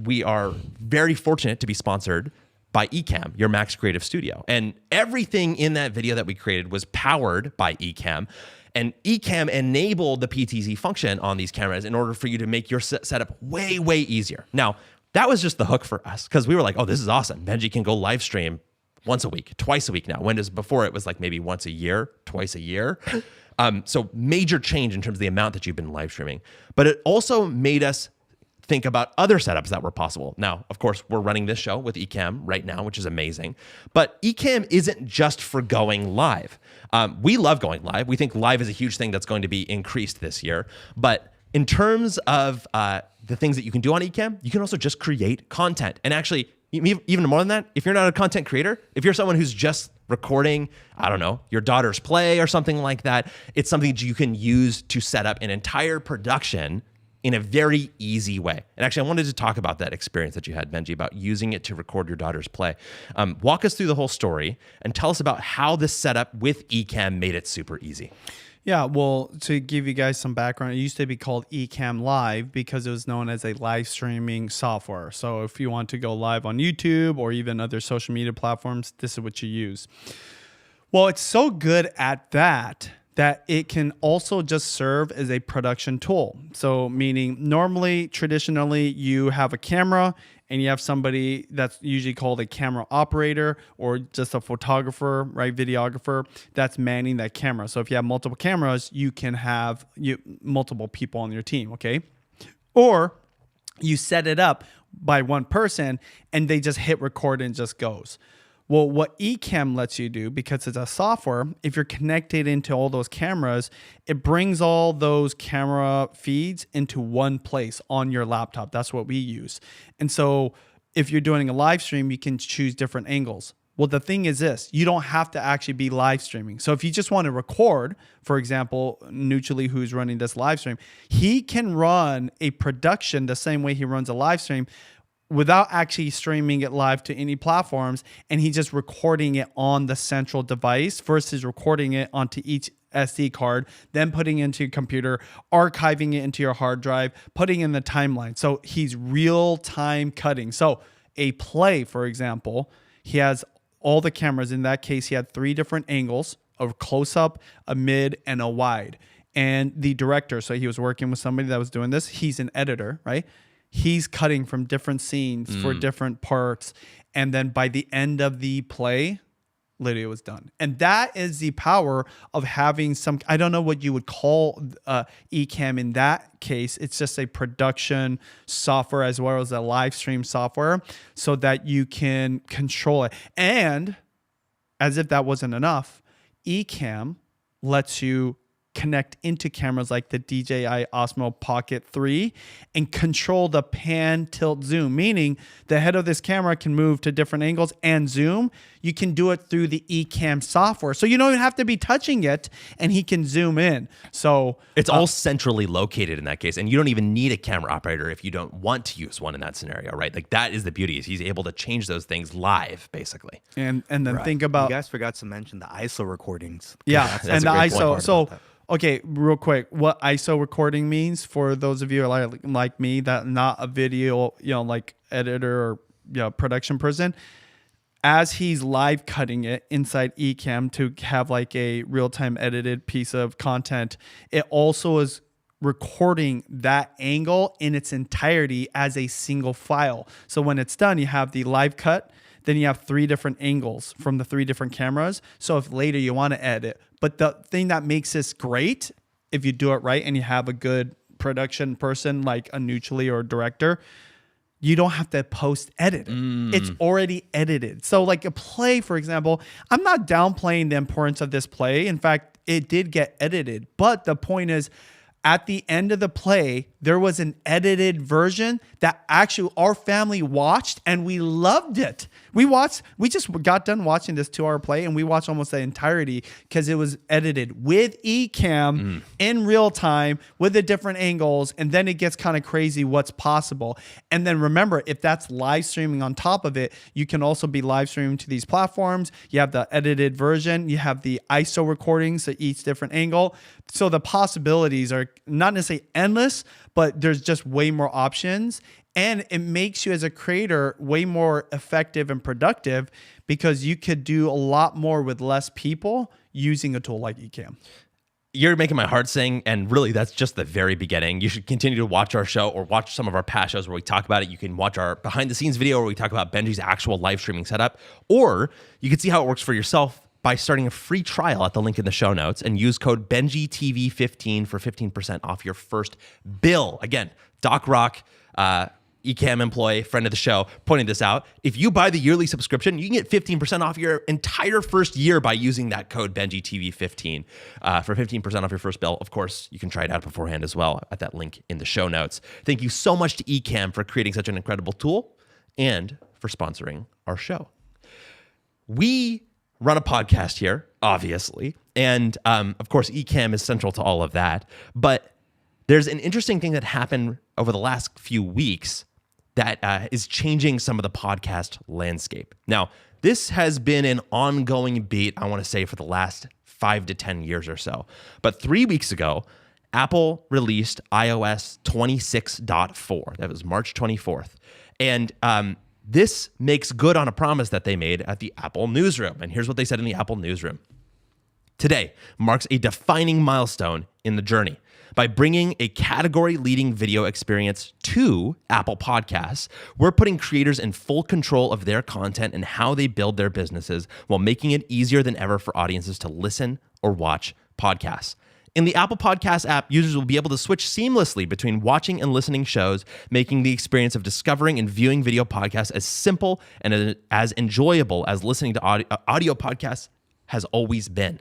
we are very fortunate to be sponsored by Ecamm, your Max Creative Studio. And everything in that video that we created was powered by Ecamm. And Ecamm enabled the PTZ function on these cameras in order for you to make your setup way, way easier. Now, that was just the hook for us because we were like, oh, this is awesome. Benji can go live stream once a week, twice a week now. Before it was like maybe once a year, twice a year. So major change in terms of the amount that you've been live streaming. But it also made us think about other setups that were possible. Now, of course, we're running this show with Ecamm right now, which is amazing. But Ecamm isn't just for going live. We love going live. We think live is a huge thing that's going to be increased this year. But in terms of the things that you can do on Ecamm, you can also just create content. And actually, even more than that, if you're not a content creator, if you're someone who's just recording, I don't know, your daughter's play or something like that, it's something that you can use to set up an entire production in a very easy way. And actually, I wanted to talk about that experience that you had, Benji, about using it to record your daughter's play. Walk us through the whole story and tell us about how this setup with Ecamm made it super easy.
Yeah, well, to give you guys some background, it used to be called Ecamm Live because it was known as a live streaming software. So if you want to go live on YouTube or even other social media platforms, this is what you use. Well, it's so good at that it can also just serve as a production tool. So meaning traditionally, you have a camera and you have somebody that's usually called a camera operator or just a photographer, right, videographer that's manning that camera. So if you have multiple cameras, you can have multiple people on your team, okay? Or you set it up by one person and they just hit record and it just goes. Well, what Ecamm lets you do, because it's a software, if you're connected into all those cameras, it brings all those camera feeds into one place on your laptop. That's what we use. And so if you're doing a live stream, you can choose different angles. Well, the thing is this, you don't have to actually be live streaming. So if you just want to record, for example, Noochly, who's running this live stream, he can run a production the same way he runs a live stream without actually streaming it live to any platforms, and he's just recording it on the central device versus recording it onto each SD card, then putting it into your computer, archiving it into your hard drive, putting it in the timeline. So he's real-time cutting. So a play, for example, he has all the cameras. In that case, he had 3 different angles, a close-up, a mid, and a wide. And the director, so he was working with somebody that was doing this. He's an editor, right? He's cutting from different scenes for different parts. And then by the end of the play, literally it was done. And that is the power of having some, I don't know what you would call Ecamm in that case. It's just a production software as well as a live stream software so that you can control it. And as if that wasn't enough, Ecamm lets you connect into cameras like the DJI Osmo Pocket 3 and control the pan, tilt, zoom, meaning the head of this camera can move to different angles and zoom. You can do it through the Ecamm software. So you don't even have to be touching it, and he can zoom in. So
it's all centrally located in that case, and you don't even need a camera operator if you don't want to use one in that scenario, right? Like that is the beauty, is he's able to change those things live, basically.
and then think about,
You guys forgot to mention the ISO recordings.
yeah,
That's
and
a
the
great point.
ISO. So okay, real quick, what ISO recording means for those of you like me that not a video, like editor or production person. As he's live cutting it inside Ecamm to have like a real-time edited piece of content, it also is recording that angle in its entirety as a single file. So when it's done, you have the live cut, then you have 3 different angles from the 3 different cameras. So if later you want to edit, but the thing that makes this great, if you do it right and you have a good production person like a Nucci or director, you don't have to post edit it. It's already edited. So like a play, for example, I'm not downplaying the importance of this play. In fact, it did get edited. But the point is, at the end of the play, there was an edited version that actually our family watched and we loved it. We just got done watching this 2-hour play and we watched almost the entirety because it was edited with Ecamm in real time with the different angles. And then it gets kind of crazy what's possible. And then remember, if that's live streaming on top of it, you can also be live streaming to these platforms. You have the edited version. You have the ISO recordings at each different angle. So the possibilities are not necessarily endless, but there's just way more options. And it makes you as a creator way more effective and productive because you could do a lot more with less people using a tool like Ecamm.
You're making my heart sing, and really that's just the very beginning. You should continue to watch our show or watch some of our past shows where we talk about it. You can watch our behind the scenes video where we talk about Benji's actual live streaming setup, or you can see how it works for yourself by starting a free trial at the link in the show notes and use code BenjiTV15 for 15% off your first bill. Again, Doc Rock, Ecamm employee, friend of the show, pointing this out. If you buy the yearly subscription, you can get 15% off your entire first year by using that code BenjiTV15 for 15% off your first bill. Of course, you can try it out beforehand as well at that link in the show notes. Thank you so much to Ecamm for creating such an incredible tool and for sponsoring our show. We run a podcast here, obviously, and of course, Ecamm is central to all of that. But there's an interesting thing that happened over the last few weeks that is changing some of the podcast landscape. Now, this has been an ongoing beat, I want to say, for the last 5 to 10 years or so. But 3 weeks ago, Apple released iOS 26.4. That was March 24th. And this makes good on a promise that they made at the Apple newsroom. And here's what they said in the Apple newsroom. Today marks a defining milestone in the journey. By bringing a category-leading video experience to Apple Podcasts, we're putting creators in full control of their content and how they build their businesses while making it easier than ever for audiences to listen or watch podcasts. In the Apple Podcasts app, users will be able to switch seamlessly between watching and listening shows, making the experience of discovering and viewing video podcasts as simple and as enjoyable as listening to audio podcasts has always been.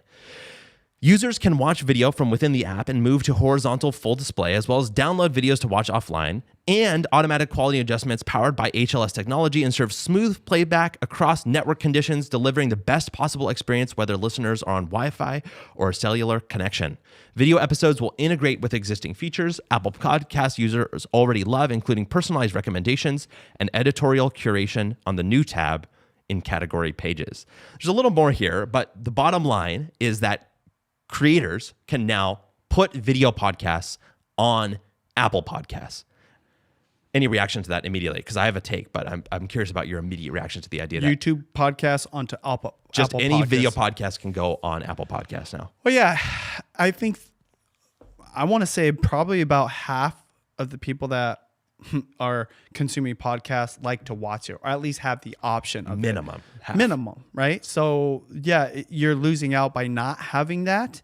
Users can watch video from within the app and move to horizontal full display, as well as download videos to watch offline, and automatic quality adjustments powered by HLS technology ensure smooth playback across network conditions, delivering the best possible experience whether listeners are on Wi-Fi or a cellular connection. Video episodes will integrate with existing features Apple Podcast users already love, including personalized recommendations and editorial curation on the new tab in category pages. There's a little more here, but the bottom line is that creators can now put video podcasts on Apple Podcasts. Any reaction to that immediately? Because I have a take, but I'm curious about your immediate reaction to the idea that
YouTube podcasts onto Apple.
Just
Apple
any
Podcasts.
video podcast can go on Apple Podcasts now.
Well, yeah, I think I want to say probably about half of the people that are consuming podcasts like to watch it, or at least have the option of
Minimum. Half.
minimum, right? So yeah, you're losing out by not having that.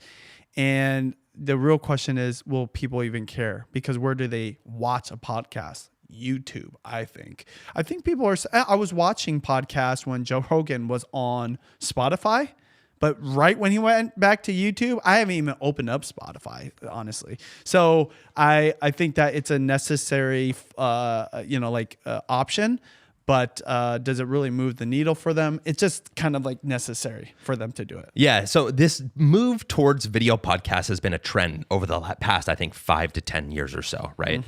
And the real question is, will people even care? Because where do they watch a podcast? YouTube, I think. I think people are. I was watching podcasts when Joe Rogan was on Spotify, But right when he went back to YouTube, I haven't even opened up Spotify, honestly. So I think that it's a necessary, option. But does it really move the needle for them? It's just kind of like necessary for them to do it.
Yeah. So this move towards video podcasts has been a trend over the past, I think, 5 to 10 years or so, right?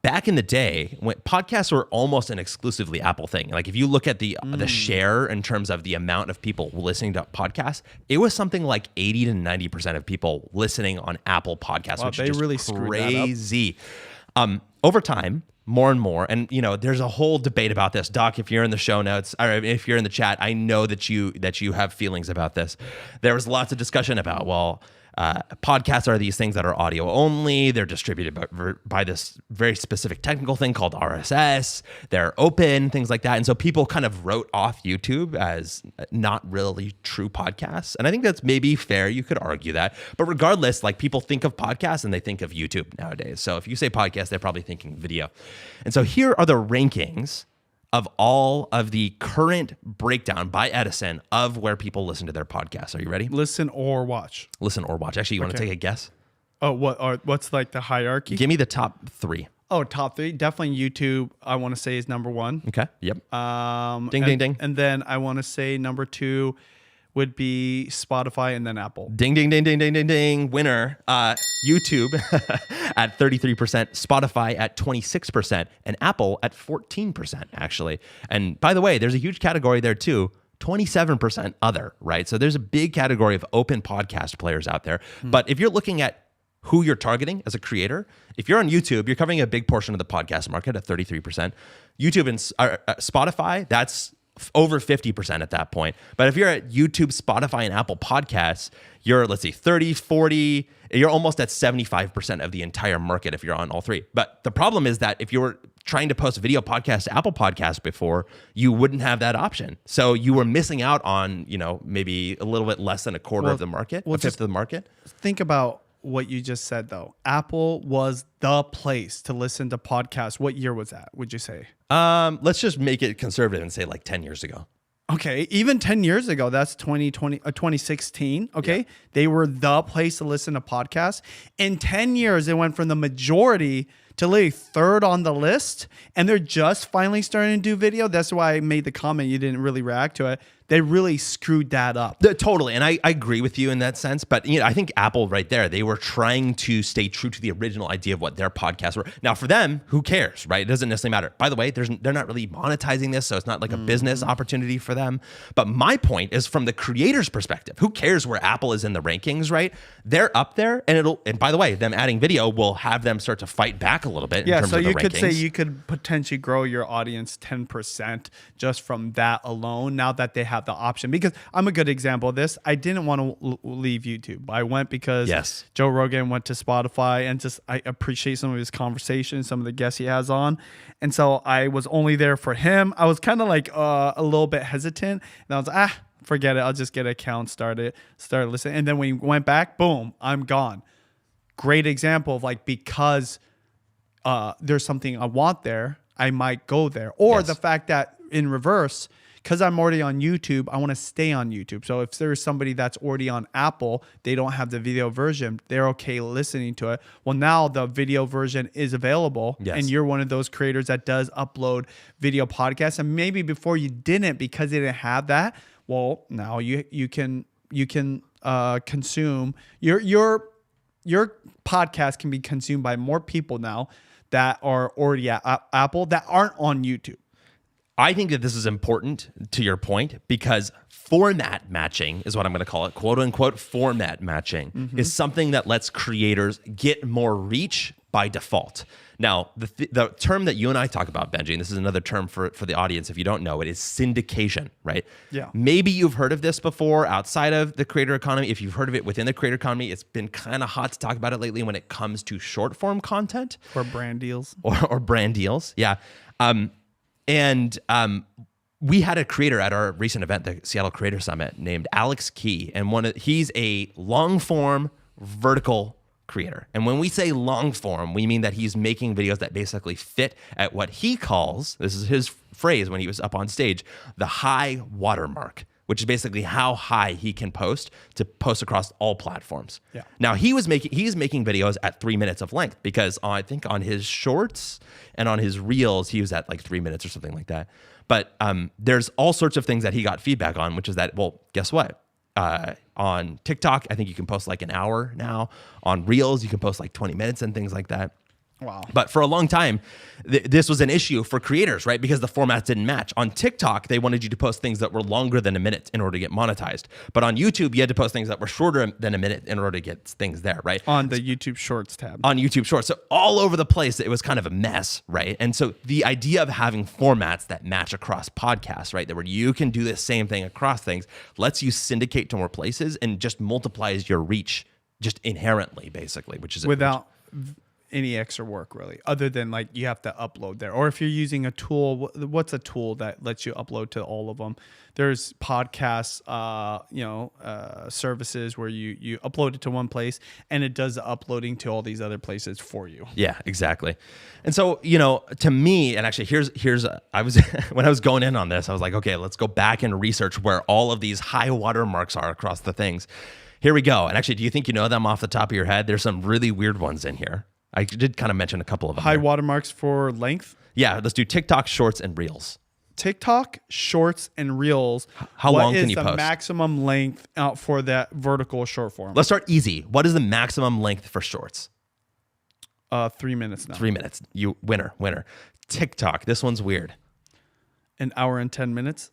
Back in the day, when podcasts were almost an exclusively Apple thing. Like if you look at the share in terms of the amount of people listening to podcasts, it was something like 80 to 90% of people listening on Apple Podcasts,
Wow,
which
they
is just
really screwed that up.
crazy. Over time, more and more, and there's a whole debate about this. Doc, if you're in the show notes or if you're in the chat, I know that you have feelings about this. There was lots of discussion about, podcasts are these things that are audio only. They're distributed by this very specific technical thing called RSS. They're open, things like that. And so people kind of wrote off YouTube as not really true podcasts. And I think that's maybe fair. You could argue that. But regardless, like people think of podcasts and they think of YouTube nowadays. So if you say podcast, they're probably thinking video. And so here are the rankings of all of the current breakdown by Edison of where people listen to their podcasts. Are you ready?
Listen or watch.
Listen or watch. Actually, you want to take a guess?
Oh, what's like the hierarchy?
Give me the top 3.
Oh, top 3. Definitely YouTube, I want to say, is number 1.
Okay. Yep.
Ding, ding. And then I want to say number 2 would be Spotify and then Apple.
Ding, ding, ding, ding, ding, ding, ding. Winner. YouTube at 33%, Spotify at 26%, and Apple at 14%, actually. And by the way, there's a huge category there too. 27% other, right? So there's a big category of open podcast players out there. But if you're looking at who you're targeting as a creator, if you're on YouTube, you're covering a big portion of the podcast market at 33%. YouTube and Spotify, that's over 50% at that point. But if you're at YouTube, Spotify, and Apple Podcasts, you're, 30, 40, you're almost at 75% of the entire market if you're on all 3. But the problem is that if you were trying to post a video podcast to Apple Podcasts before, you wouldn't have that option. So you were missing out on, maybe a little bit less than a quarter of the market, a fifth of the market.
Think about what you just said, though. Apple was the place to listen to podcasts. What year was that, would you say?
Let's just make it conservative and say 10 years ago.
Okay, even 10 years ago, that's 2016. Okay, yeah. They were the place to listen to podcasts. In 10 years, it went from the majority to literally 3rd on the list, and they're just finally starting to do video. That's why I made the comment. You didn't really react to it. They really screwed that up.
Totally. And I agree with you in that sense. But I think Apple right there, they were trying to stay true to the original idea of what their podcasts were. Now, for them, who cares, right? It doesn't necessarily matter. By the way, they're not really monetizing this, so it's not like a business opportunity for them. But my point is from the creator's perspective. Who cares where Apple is in the rankings, right? They're up there, and by the way, them adding video will have them start to fight back a little bit in terms of the rankings. Yeah, so you
could say you could potentially grow your audience 10% just from that alone, now that they have the option. Because I'm a good example of this. I didn't want to leave YouTube. I went because Joe Rogan went to Spotify, and just I appreciate some of his conversations, some of the guests he has on. And so I was only there for him. I was kind of like a little bit hesitant. And I was like, forget it. I'll just get an account, started listening. And then when he went back, boom, I'm gone. Great example of because there's something I want there, I might go there. Or the fact that in reverse, because I'm already on YouTube, I want to stay on YouTube. So if there's somebody that's already on Apple, they don't have the video version, they're okay listening to it. Well, now the video version is available, and you're one of those creators that does upload video podcasts. And maybe before you didn't, because they didn't have that. Well, now you can consume your podcast can be consumed by more people now that are already at Apple that aren't on YouTube.
I think that this is important to your point, because format matching is what I'm going to call it, quote unquote format matching, is something that lets creators get more reach by default. Now, the term that you and I talk about, Benji, and this is another term for the audience if you don't know it, is syndication, right?
Yeah.
Maybe you've heard of this before outside of the creator economy. If you've heard of it within the creator economy, it's been kind of hot to talk about it lately when it comes to short form content.
Or brand deals.
Or brand deals, yeah. We had a creator at our recent event, the Seattle Creator Summit, named Alex Key, and he's a long form vertical creator. And when we say long form, we mean that he's making videos that basically fit at what he calls, this is his phrase when he was up on stage, the high watermark. which is basically how high he can post to post across all platforms.
Yeah.
Now he's making videos at 3 minutes of length because I think on his shorts and on his reels, he was at like 3 minutes or something like that. But there's all sorts of things that he got feedback on, which is that, well, guess what? On TikTok, I think you can post like an hour now. On Reels, you can post like 20 minutes and things like that.
Wow.
But for a long time, this was an issue for creators, right? Because the formats didn't match. On TikTok, they wanted you to post things that were longer than a minute in order to get monetized. But on YouTube, you had to post things that were shorter than a minute in order to get things there, right?
On the YouTube Shorts tab.
On YouTube Shorts. So all over the place, it was kind of a mess, right? And so the idea of having formats that match across podcasts, right, that where you can do the same thing across things, lets you syndicate to more places and just multiplies your reach just inherently, basically, which is
without any extra work, really, other than like you have to upload there. Or if you're using a tool, what's a tool that lets you upload to all of them? There's podcasts, services where you upload it to one place and it does the uploading to all these other places for you.
Yeah, exactly. And so, to me, and actually here's I was when I was going in on this, I was like, okay, let's go back and research where all of these high water marks are across the things. Here we go. And actually, do you think you know them off the top of your head? There's some really weird ones in here. I did kind of mention a couple of them.
High watermarks for length?
Yeah, let's do TikTok, Shorts, and Reels.
TikTok, Shorts, and Reels.
How long can you post?
What is the maximum length out for that vertical short form?
Let's start easy. What is the maximum length for Shorts?
3 minutes now.
3 minutes. You winner. TikTok. This one's weird.
An hour and 10 minutes.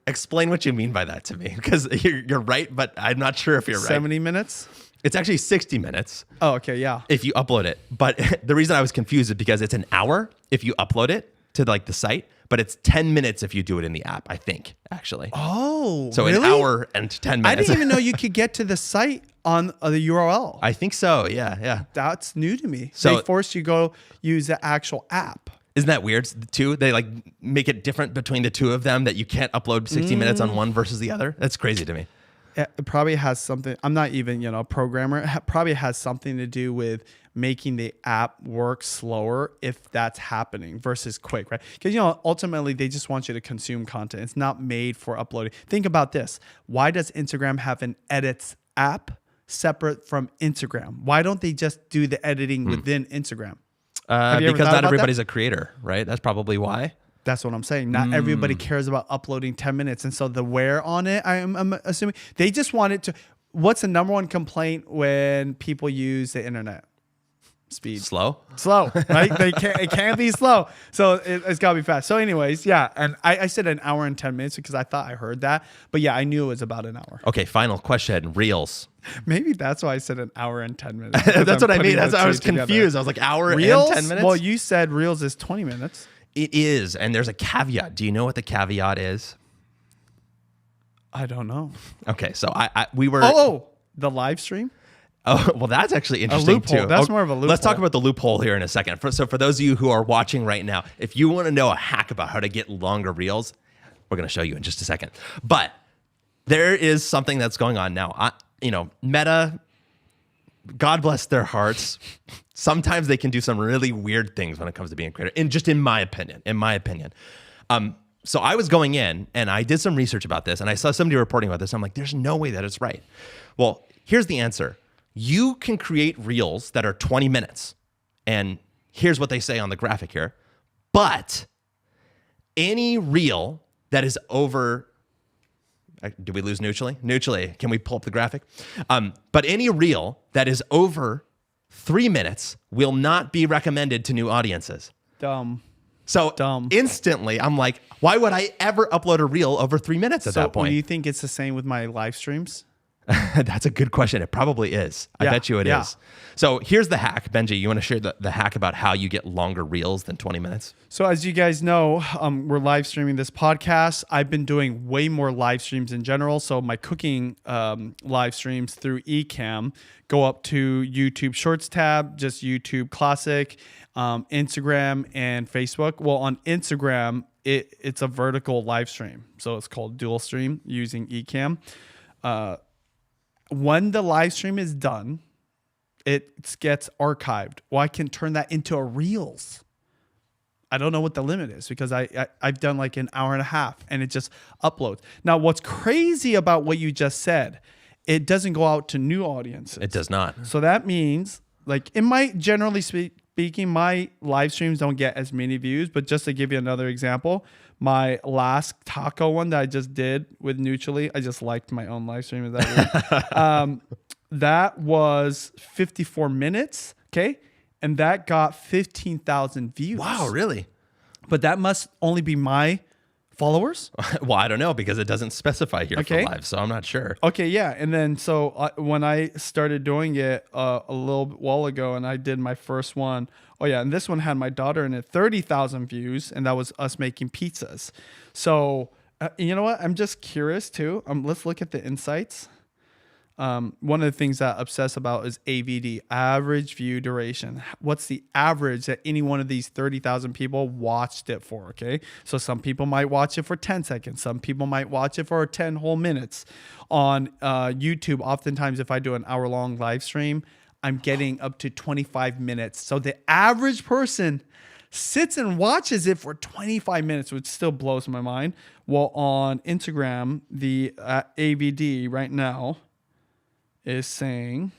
Explain what you mean by that to me, because you're right, but I'm not sure if you're right.
70 minutes.
It's actually 60 minutes.
Oh, okay, yeah.
If you upload it. But the reason I was confused is because it's an hour if you upload it to like the site, but it's 10 minutes if you do it in the app, I think, actually.
Oh,
so
really?
An hour and 10 minutes.
I didn't even know you could get to the site on the URL.
I think so, yeah.
That's new to me.
So
they force you to go use the actual app.
Isn't that weird, too? They like make it different between the two of them, that you can't upload 60 minutes on one versus the other. That's crazy to me.
It probably has something. I'm not even, a programmer. It probably has something to do with making the app work slower if that's happening versus quick, right? Because, ultimately they just want you to consume content. It's not made for uploading. Think about this. Why does Instagram have an edits app separate from Instagram? Why don't they just do the editing within Instagram?
Because not everybody's a creator, right? That's probably why.
That's what I'm saying. Not everybody cares about uploading 10 minutes. And so the wear on it, I'm assuming they just want it to. What's the number one complaint when people use the internet? Speed.
Slow,
right? It can't be slow. So it's got to be fast. So anyways, yeah. And I said an hour and 10 minutes because I thought I heard that. But yeah, I knew it was about an hour.
Okay, final question. Reels.
Maybe that's why I said an hour and 10 minutes.
That's what I mean. That's why I was confused. I was like, hour
Reels?
and 10 minutes?
Well, you said Reels is 20 minutes.
It is. And there's a caveat. Do you know what the caveat is?
I don't know.
Okay, so we were...
Oh, the live stream?
Oh, well, that's actually interesting too.
That's more of a loophole.
Let's talk about the loophole here in a second. So for those of you who are watching right now, if you want to know a hack about how to get longer reels, we're going to show you in just a second. But there is something that's going on now. Meta, God bless their hearts. Sometimes they can do some really weird things when it comes to being a creator. In my opinion. So I was going in and I did some research about this and I saw somebody reporting about this. I'm like, there's no way that it's right. Well, here's the answer. You can create reels that are 20 minutes. And here's what they say on the graphic here. But any reel that is over... Did we lose Neutrally? Neutrally, can we pull up the graphic? But any reel that is over 3 minutes will not be recommended to new audiences.
Dumb.
So instantly, I'm like, why would I ever upload a reel over 3 minutes at that point?
Do you think it's the same with my live streams?
That's a good question. It probably is. I bet you it is. So here's the hack. Benji, you want to share the hack about how you get longer reels than 20 minutes?
So as you guys know, we're live streaming this podcast. I've been doing way more live streams in general. So my cooking live streams through Ecamm go up to YouTube Shorts tab, just YouTube Classic, Instagram, and Facebook. Well, on Instagram, it's a vertical live stream. So it's called dual stream using Ecamm. When the live stream is done, it gets archived. Well, I can turn that into a Reels. I don't know what the limit is because I've done like an hour and a half and it just uploads. Now, what's crazy about what you just said, it doesn't go out to new audiences.
It does not.
So that means, like, it might, generally speaking, my live streams don't get as many views. But just to give you another example, my last taco one that I just did with Neutrally, I just liked my own live stream. Is that weird? That was 54 minutes. Okay. And that got 15,000 views.
Wow, really?
But that must only be my followers?
Well, I don't know because it doesn't specify here
Okay.
for live, so I'm not sure.
Okay, yeah. And then so when I started doing it a little while ago and I did my first one, oh yeah, and this one had my daughter in it, 30,000 views, and that was us making pizzas. So you know what? I'm just curious too. Let's look at the insights. One of the things that I obsess about is AVD, average view duration. What's the average that any one of these 30,000 people watched it for? Okay. So some people might watch it for 10 seconds. Some people might watch it for 10 whole minutes. On YouTube, oftentimes if I do an hour-long live stream, I'm getting up to 25 minutes. So the average person sits and watches it for 25 minutes, which still blows my mind. Well, on Instagram, the AVD right now is saying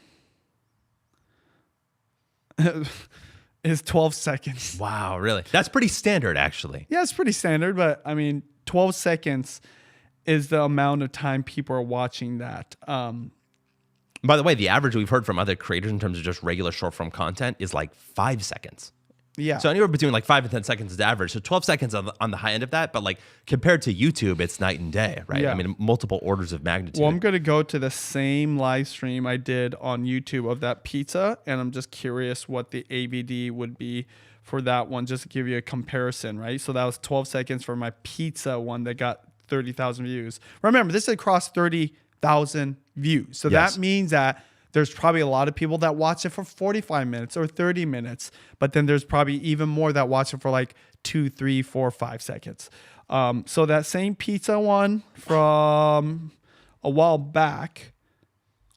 is 12 seconds.
Wow, really? That's pretty standard, actually.
Yeah, it's pretty standard, but I mean, 12 seconds is the amount of time people are watching that.
By the way, the average we've heard from other creators in terms of just regular short form content is like 5 seconds.
Yeah.
So anywhere between like 5 and 10 seconds is the average. So 12 seconds on the high end of that, but like compared to YouTube, it's night and day, right?
Yeah.
I mean, multiple orders of magnitude.
Well, I'm going to go to the same live stream I did on YouTube of that pizza, and I'm just curious what the AVD would be for that one, just to give you a comparison, right? So that was 12 seconds for my pizza one that got 30,000 views. Remember, this is across 30,000 views. So
Yes.
that means that there's probably a lot of people that watch it for 45 minutes or 30 minutes, but then there's probably even more that watch it for like 2, 3, 4, 5 seconds. So that same pizza one from a while back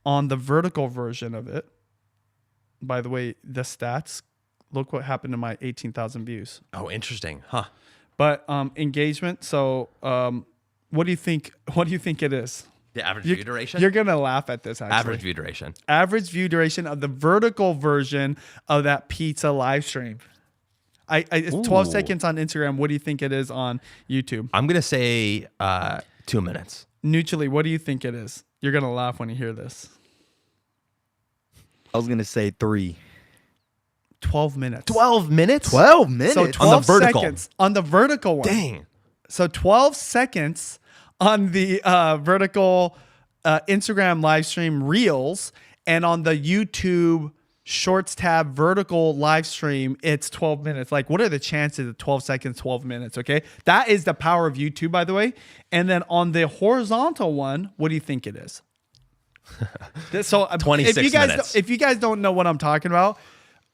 on the vertical version of it, by the way, the stats, look what happened to my 18,000 views.
Oh, interesting. Huh.
But engagement, so what do you think it is?
The average view duration?
You're going to laugh at this, actually.
Average view duration.
Average view duration of the vertical version of that pizza live stream. It's 12
Ooh.
seconds on Instagram. What do you think it is on YouTube?
I'm going to say 2 minutes.
Neutrally, what do you think it is? You're going to laugh when you hear this.
I was gonna say 3.
12 minutes.
12 minutes?
12 minutes.
So 12
On the vertical.
seconds on the vertical one.
Dang.
So 12 seconds on the vertical Instagram live stream Reels, and on the YouTube Shorts tab vertical live stream, it's 12 minutes. Like, what are the chances of 12 seconds, 12 minutes? Okay. That is the power of YouTube, by the way. And then on the horizontal one, what do you think it is? So
26 minutes.
If you guys don't know what I'm talking about,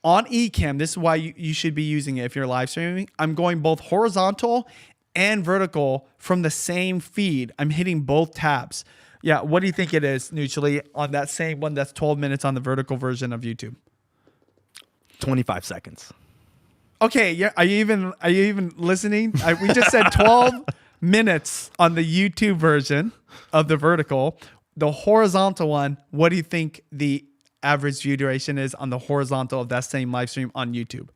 on Ecamm, this is why you should be using it if you're live streaming. I'm going both horizontal and vertical from the same feed. I'm hitting both tabs. Yeah, what do you think it is, Neutrally, on that same one that's 12 minutes on the vertical version of YouTube?
25 seconds.
Okay, yeah. Are you even listening? We just said 12 minutes on the YouTube version of the vertical. The horizontal one, what do you think the average view duration is on the horizontal of that same live stream on YouTube?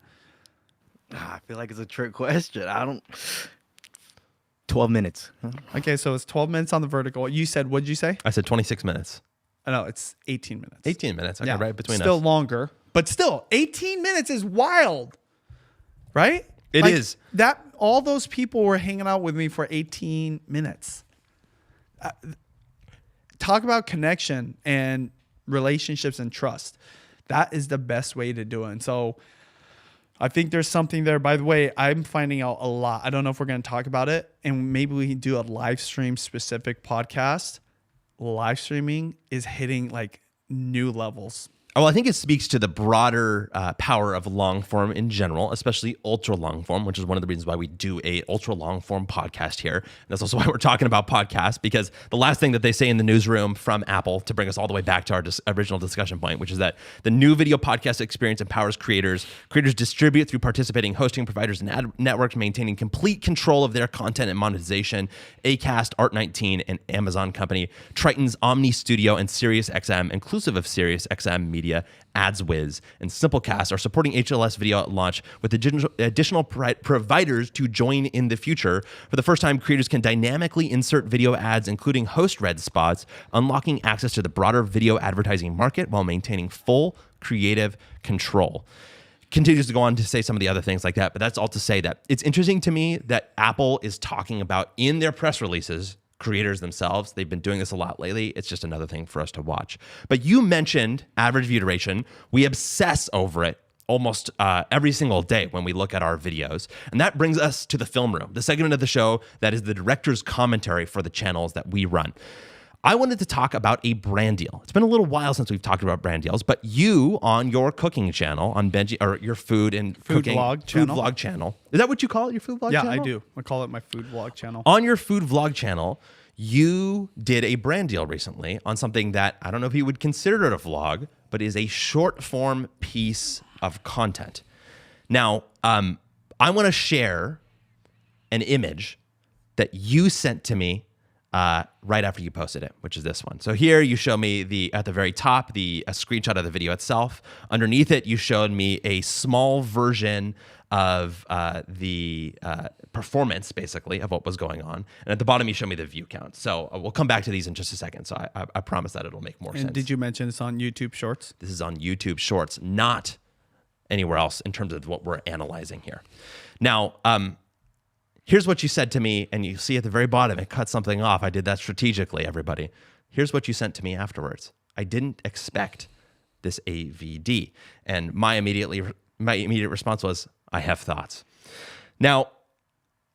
I feel like it's a trick question. 12 minutes.
Okay, so it's 12 minutes on the vertical. You said, what'd you say?
I said 26 minutes.
No, it's 18 minutes.
18 minutes. Okay, right between
still
us.
longer, but still 18 minutes is wild, right?
It is.
That all those people were hanging out with me for 18 minutes. Talk about connection and relationships and trust. That is the best way to do it. And so I think there's something there. By the way, I'm finding out a lot. I don't know if we're going to talk about it, and maybe we can do a live stream specific podcast. Live streaming is hitting like new levels.
Well, I think it speaks to the broader power of long form in general, especially ultra long form, which is one of the reasons why we do a ultra long form podcast here. And that's also why we're talking about podcasts, because the last thing that they say in the newsroom from Apple, to bring us all the way back to our original discussion point, which is that the new video podcast experience empowers creators. Creators distribute through participating hosting providers and ad networks, maintaining complete control of their content and monetization. Acast, Art19, and Amazon company, Triton's Omni Studio, and SiriusXM, inclusive of SiriusXM Media, AdsWiz, and Simplecast are supporting HLS video at launch with additional providers to join in the future. For the first time, creators can dynamically insert video ads, including host-read spots, unlocking access to the broader video advertising market while maintaining full creative control. Continues to go on to say some of the other things like that, but that's all to say that it's interesting to me that Apple is talking about in their press releases creators themselves. They've been doing this a lot lately. It's just another thing for us to watch. But you mentioned average view duration. We obsess over it almost every single day when we look at our videos. And that brings us to the film room, the segment of the show that is the director's commentary for the channels that we run. I wanted to talk about a brand deal. It's been a little while since we've talked about brand deals, but you on your cooking channel, on Benji, or your food and cooking
vlog channel.
Is that what you call it, your food vlog channel?
Yeah, I do. I call it my food vlog channel.
On your food vlog channel, you did a brand deal recently on something that I don't know if you would consider it a vlog, but is a short form piece of content. Now, I want to share an image that you sent to me right after you posted it, which is this one. So here you show me at the very top, a screenshot of the video itself. Underneath it, you showed me a small version of the performance, basically, of what was going on. And at the bottom, you show me the view count. So we'll come back to these in just a second. So I promise that it'll make more sense.
And did you mention it's on YouTube Shorts?
This is on YouTube Shorts, not anywhere else in terms of what we're analyzing here. Now, here's what you said to me, and you see at the very bottom, it cut something off. I did that strategically, everybody. Here's what you sent to me afterwards. I didn't expect this AVD. And my immediate response was, I have thoughts. Now,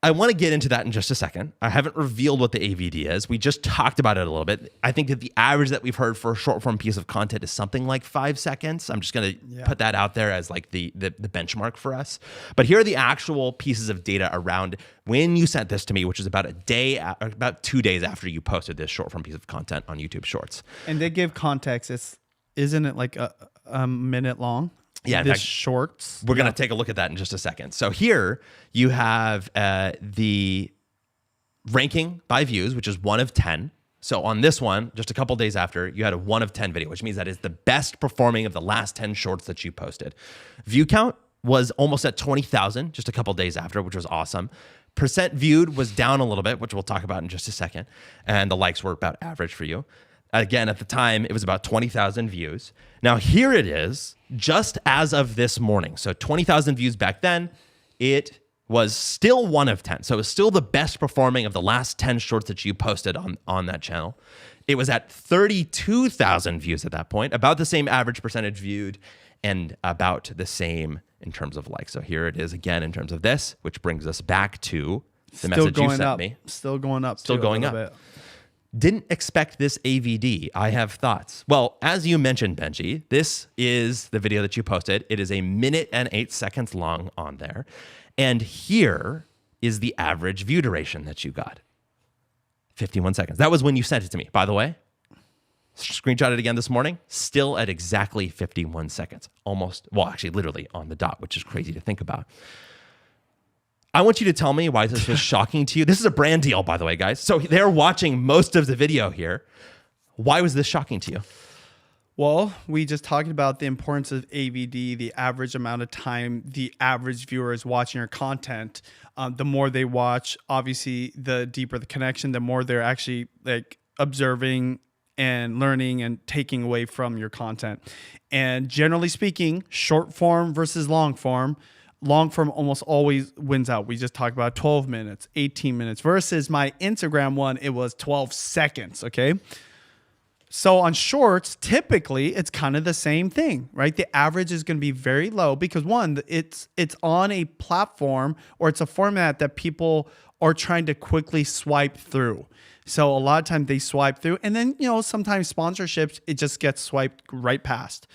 I want to get into that in just a second. I haven't revealed what the AVD is. We just talked about it a little bit. I think that the average that we've heard for a short form piece of content is something like 5 seconds. I'm just going to put that out there as like the benchmark for us. But here are the actual pieces of data around when you sent this to me, which is about 2 days after you posted this short form piece of content on YouTube Shorts.
And they give context. Isn't it like a minute long?
Yeah,
this shorts.
We're going to take a look at that in just a second. So here you have the ranking by views, which is 1 of 10. So on this one, just a couple days after, you had a 1 of 10 video, which means that is the best performing of the last 10 shorts that you posted. View count was almost at 20,000 just a couple days after, which was awesome. Percent viewed was down a little bit, which we'll talk about in just a second. And the likes were about average for you. Again, at the time, it was about 20,000 views. Now, here it is, just as of this morning. So 20,000 views back then. It was still 1 of 10. So it was still the best performing of the last 10 shorts that you posted on that channel. It was at 32,000 views at that point, about the same average percentage viewed, and about the same in terms of likes. So here it is again in terms of this, which brings us back to the message you sent me.
Still going up.
Still going up.
Bit.
Didn't expect this AVD. I have thoughts. Well, as you mentioned, Benji, this is the video that you posted. It is 1 minute and 8 seconds long on there. And here is the average view duration that you got. 51 seconds. That was when you sent it to me, by the way. Screenshot it again this morning. Still at exactly 51 seconds. Almost, well, actually, literally on the dot, which is crazy to think about. I want you to tell me why this was shocking to you. This is a brand deal, by the way, guys. So they're watching most of the video here. Why was this shocking to you?
Well, we just talked about the importance of AVD, the average amount of time the average viewer is watching your content. The more they watch, obviously, the deeper the connection, the more they're actually like observing and learning and taking away from your content. And generally speaking, short form versus long form almost always wins out. We just talked about 12 minutes, 18 minutes versus my Instagram one, it was 12 seconds, okay? So on shorts, typically it's kind of the same thing, right? The average is going to be very low because one, it's on a platform or it's a format that people are trying to quickly swipe through. So a lot of times they swipe through and then, sometimes sponsorships, it just gets swiped right past.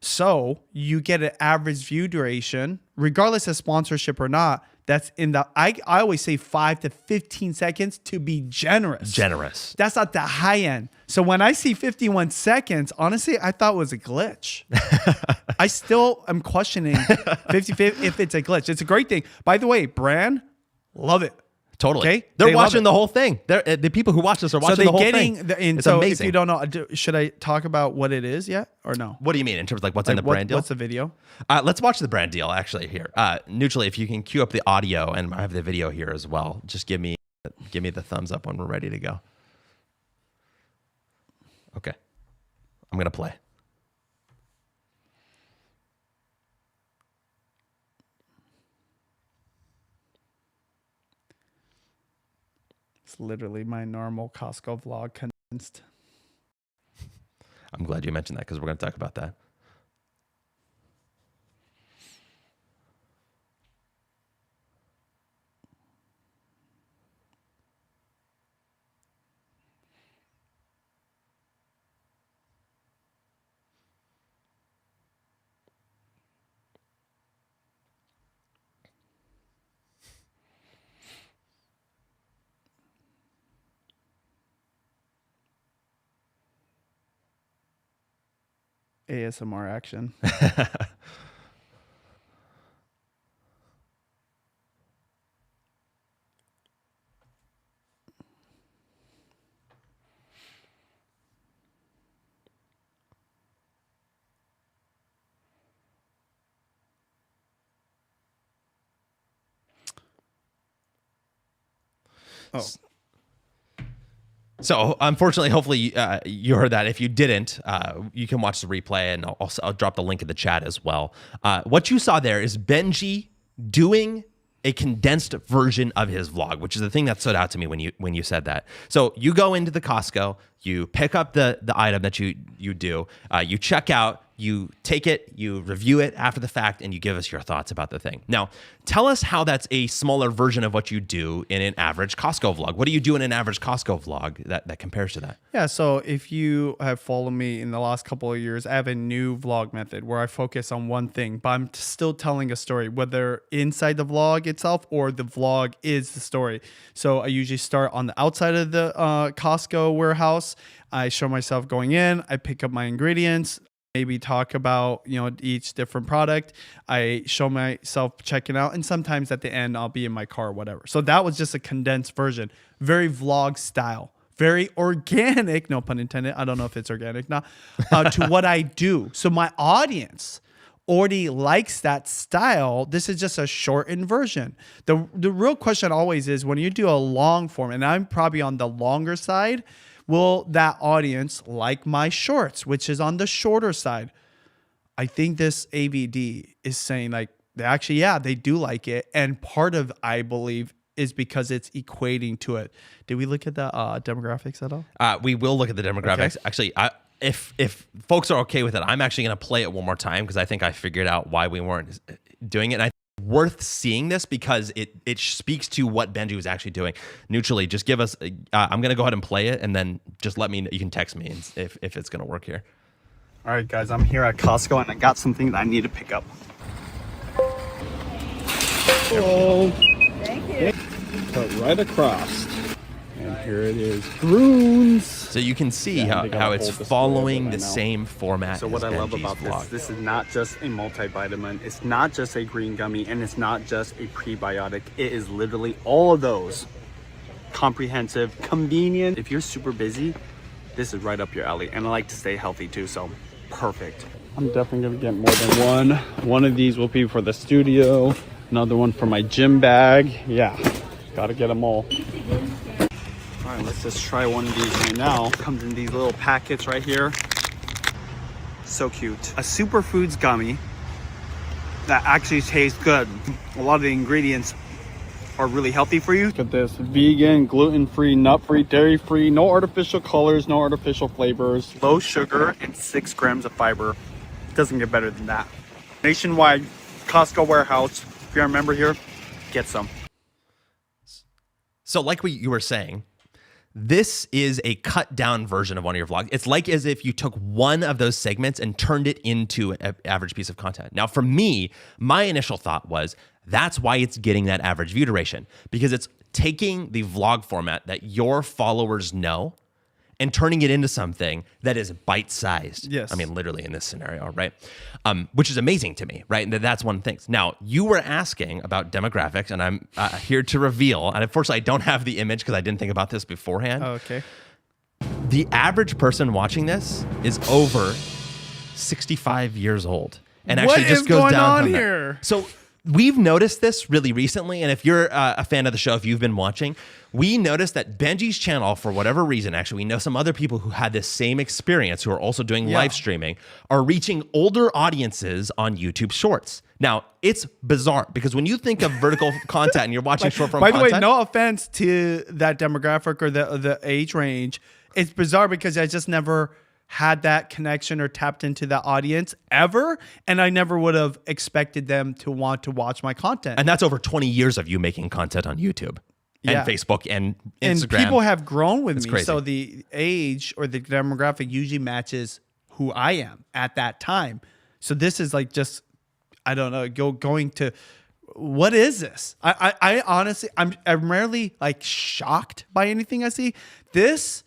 So you get an average view duration, regardless of sponsorship or not. That's in the, I always say 5 to 15 seconds to be generous.
Generous.
That's at the high end. So when I see 51 seconds, honestly, I thought it was a glitch. I still am questioning 50 if it's a glitch. It's a great thing. By the way, brand, love it.
Totally.
Okay?
They're
They love
watching
it.
the whole thing. The people who watch this are watching the whole thing.
And
It's
so
amazing.
if you don't know, should I talk about what it is yet or no?
What do you mean in terms of like what's in the brand deal?
What's the video?
Let's watch the brand deal actually here. Neutrally, if you can cue up the audio and I have the video here as well, just give me the thumbs up when we're ready to go. Okay. I'm going to play.
It's literally my normal Costco vlog condensed.
I'm glad you mentioned that because we're going to talk about that.
ASMR action. Oh.
So unfortunately, hopefully you heard that. If you didn't, you can watch the replay, and I'll drop the link in the chat as well. What you saw there is Benji doing a condensed version of his vlog, which is the thing that stood out to me when you said that. So you go into the Costco, you pick up the item that you do, you check out, you take it, you review it after the fact, and you give us your thoughts about the thing. Now, tell us how that's a smaller version of what you do in an average Costco vlog. What do you do in an average Costco vlog that compares to that?
Yeah, so if you have followed me in the last couple of years, I have a new vlog method where I focus on one thing, but I'm still telling a story, whether inside the vlog itself or the vlog is the story. So I usually start on the outside of the Costco warehouse. I show myself going in, I pick up my ingredients, maybe talk about, each different product. I show myself checking out, and sometimes at the end I'll be in my car or whatever. So that was just a condensed version, very vlog style, very organic, no pun intended. I don't know if it's organic now, to what I do. So my audience already likes that style. This is just a shortened version. The real question always is when you do a long form, and I'm probably on the longer side, will that audience like my shorts, which is on the shorter side? I think this AVD is saying like, actually, yeah, they do like it. And part of, I believe, is because it's equating to it. Did we look at the demographics at all?
We will look at the demographics.
Okay.
Actually, if folks are okay with it, I'm actually going to play it one more time because I think I figured out why we weren't doing it. And I think it's worth seeing this because it speaks to what Benji was actually doing. Neutrally, just give us, I'm going to go ahead and play it and then just let me know. You can text me if it's going to work here.
All right, guys, I'm here at Costco and I got something that I need to pick up.
Oh, thank you. Cut right across. And here it is. Prunes.
So you can see
Yeah, they got
how
a
it's
whole display
following
of it
the
right now.
same format
So
as
what I love
Benji's
about
vlog.
this is not just a multivitamin, it's not just a green gummy, and it's not just a prebiotic. It is literally all of those. Comprehensive, convenient. If you're super busy, this is right up your alley. And I like to stay healthy too, so perfect.
I'm definitely gonna get more than one. One of these will be for the studio. Another one for my gym bag. Yeah, gotta get them all.
All right, let's just try one of these right now. Comes in these little packets right here. So cute. A superfoods gummy that actually tastes good. A lot of the ingredients are really healthy for you.
Look at this, vegan, gluten-free, nut-free, dairy-free, no artificial colors, no artificial flavors.
Low sugar and 6 grams of fiber. Doesn't get better than that. Nationwide, Costco warehouse. If you're a member here, get some.
So like what you were saying, this is a cut down version of one of your vlogs. It's like as if you took one of those segments and turned it into an average piece of content. Now, for me, my initial thought was that's why it's getting that average view duration, because it's taking the vlog format that your followers know and turning it into something that is bite-sized.
Yes.
I mean, literally in this scenario, right? Which is amazing to me, right? And that's one of the things. Now, you were asking about demographics, and I'm here to reveal, and unfortunately, I don't have the image because I didn't think about this beforehand.
Oh, okay.
The average person watching this is over 65 years old. And actually
What
just
is
goes
going
down
on
from there.
here?
So we've noticed this really recently, and if you're a fan of the show, if you've been watching, we noticed that Benji's channel, for whatever reason, actually, we know some other people who had this same experience who are also doing live streaming, are reaching older audiences on YouTube Shorts. Now, it's bizarre because when you think of vertical content and you're watching short form
By
content.
the way, no offense to that demographic or the age range. It's bizarre because I just never had that connection or tapped into that audience ever. And I never would have expected them to want to watch my content.
And that's over 20 years of you making content on YouTube and
Yeah.
Facebook and Instagram.
And people have grown with me.
crazy.
So the age or the demographic usually matches who I am at that time. So this is like just, I don't know, going to, what is this? I honestly, I'm rarely like shocked by anything I see. This,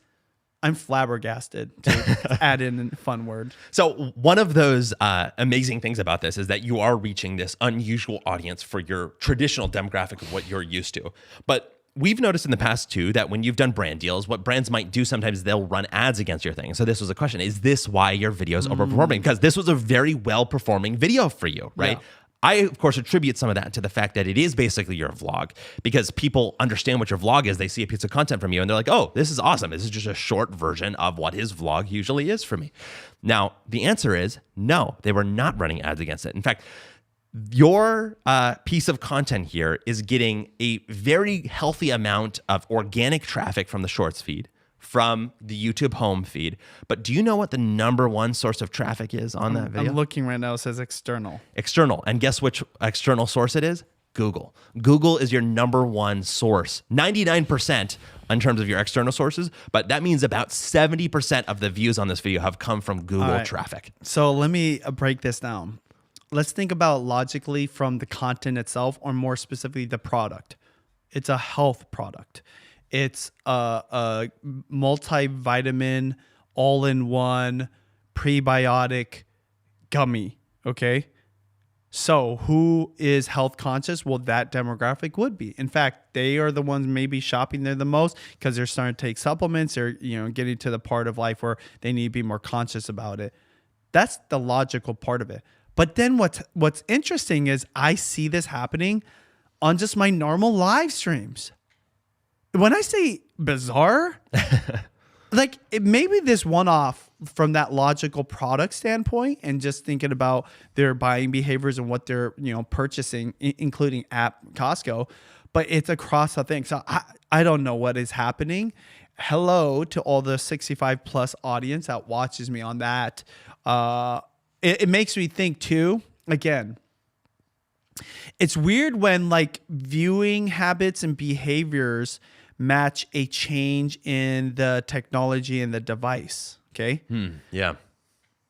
I'm flabbergasted, to add in a fun word.
So one of those amazing things about this is that you are reaching this unusual audience for your traditional demographic of what you're used to. But we've noticed in the past too that when you've done brand deals, what brands might do sometimes they'll run ads against your thing. So this was a question: is this why your video is overperforming? Because this was a very well performing video for you, right?
Yeah.
I, of course, attribute some of that to the fact that it is basically your vlog, because people understand what your vlog is. They see a piece of content from you and they're like, oh, this is awesome. This is just a short version of what his vlog usually is for me. Now, the answer is no, they were not running ads against it. In fact, your piece of content here is getting a very healthy amount of organic traffic from the Shorts feed, from the YouTube home feed. But do you know what the #1 source of traffic is on that video?
I'm looking right now. It says external.
External. And guess which external source it is? Google. Google is your #1 source. 99% in terms of your external sources, but that means about 70% of the views on this video have come from Google
right.
traffic.
So let me break this down. Let's think about logically from the content itself, or more specifically, the product. It's a health product. It's a multivitamin, all-in-one, prebiotic gummy, okay? So who is health conscious? Well, that demographic would be. In fact, they are the ones maybe shopping there the most because they're starting to take supplements or, getting to the part of life where they need to be more conscious about it. That's the logical part of it. But then what's interesting is I see this happening on just my normal live streams. When I say bizarre, like maybe this one-off from that logical product standpoint and just thinking about their buying behaviors and what they're purchasing, including at Costco, but it's across the thing. So I don't know what is happening. Hello to all the 65 plus audience that watches me on that. It makes me think too, again, it's weird when like viewing habits and behaviors match a change in the technology and the device. Okay.
Yeah.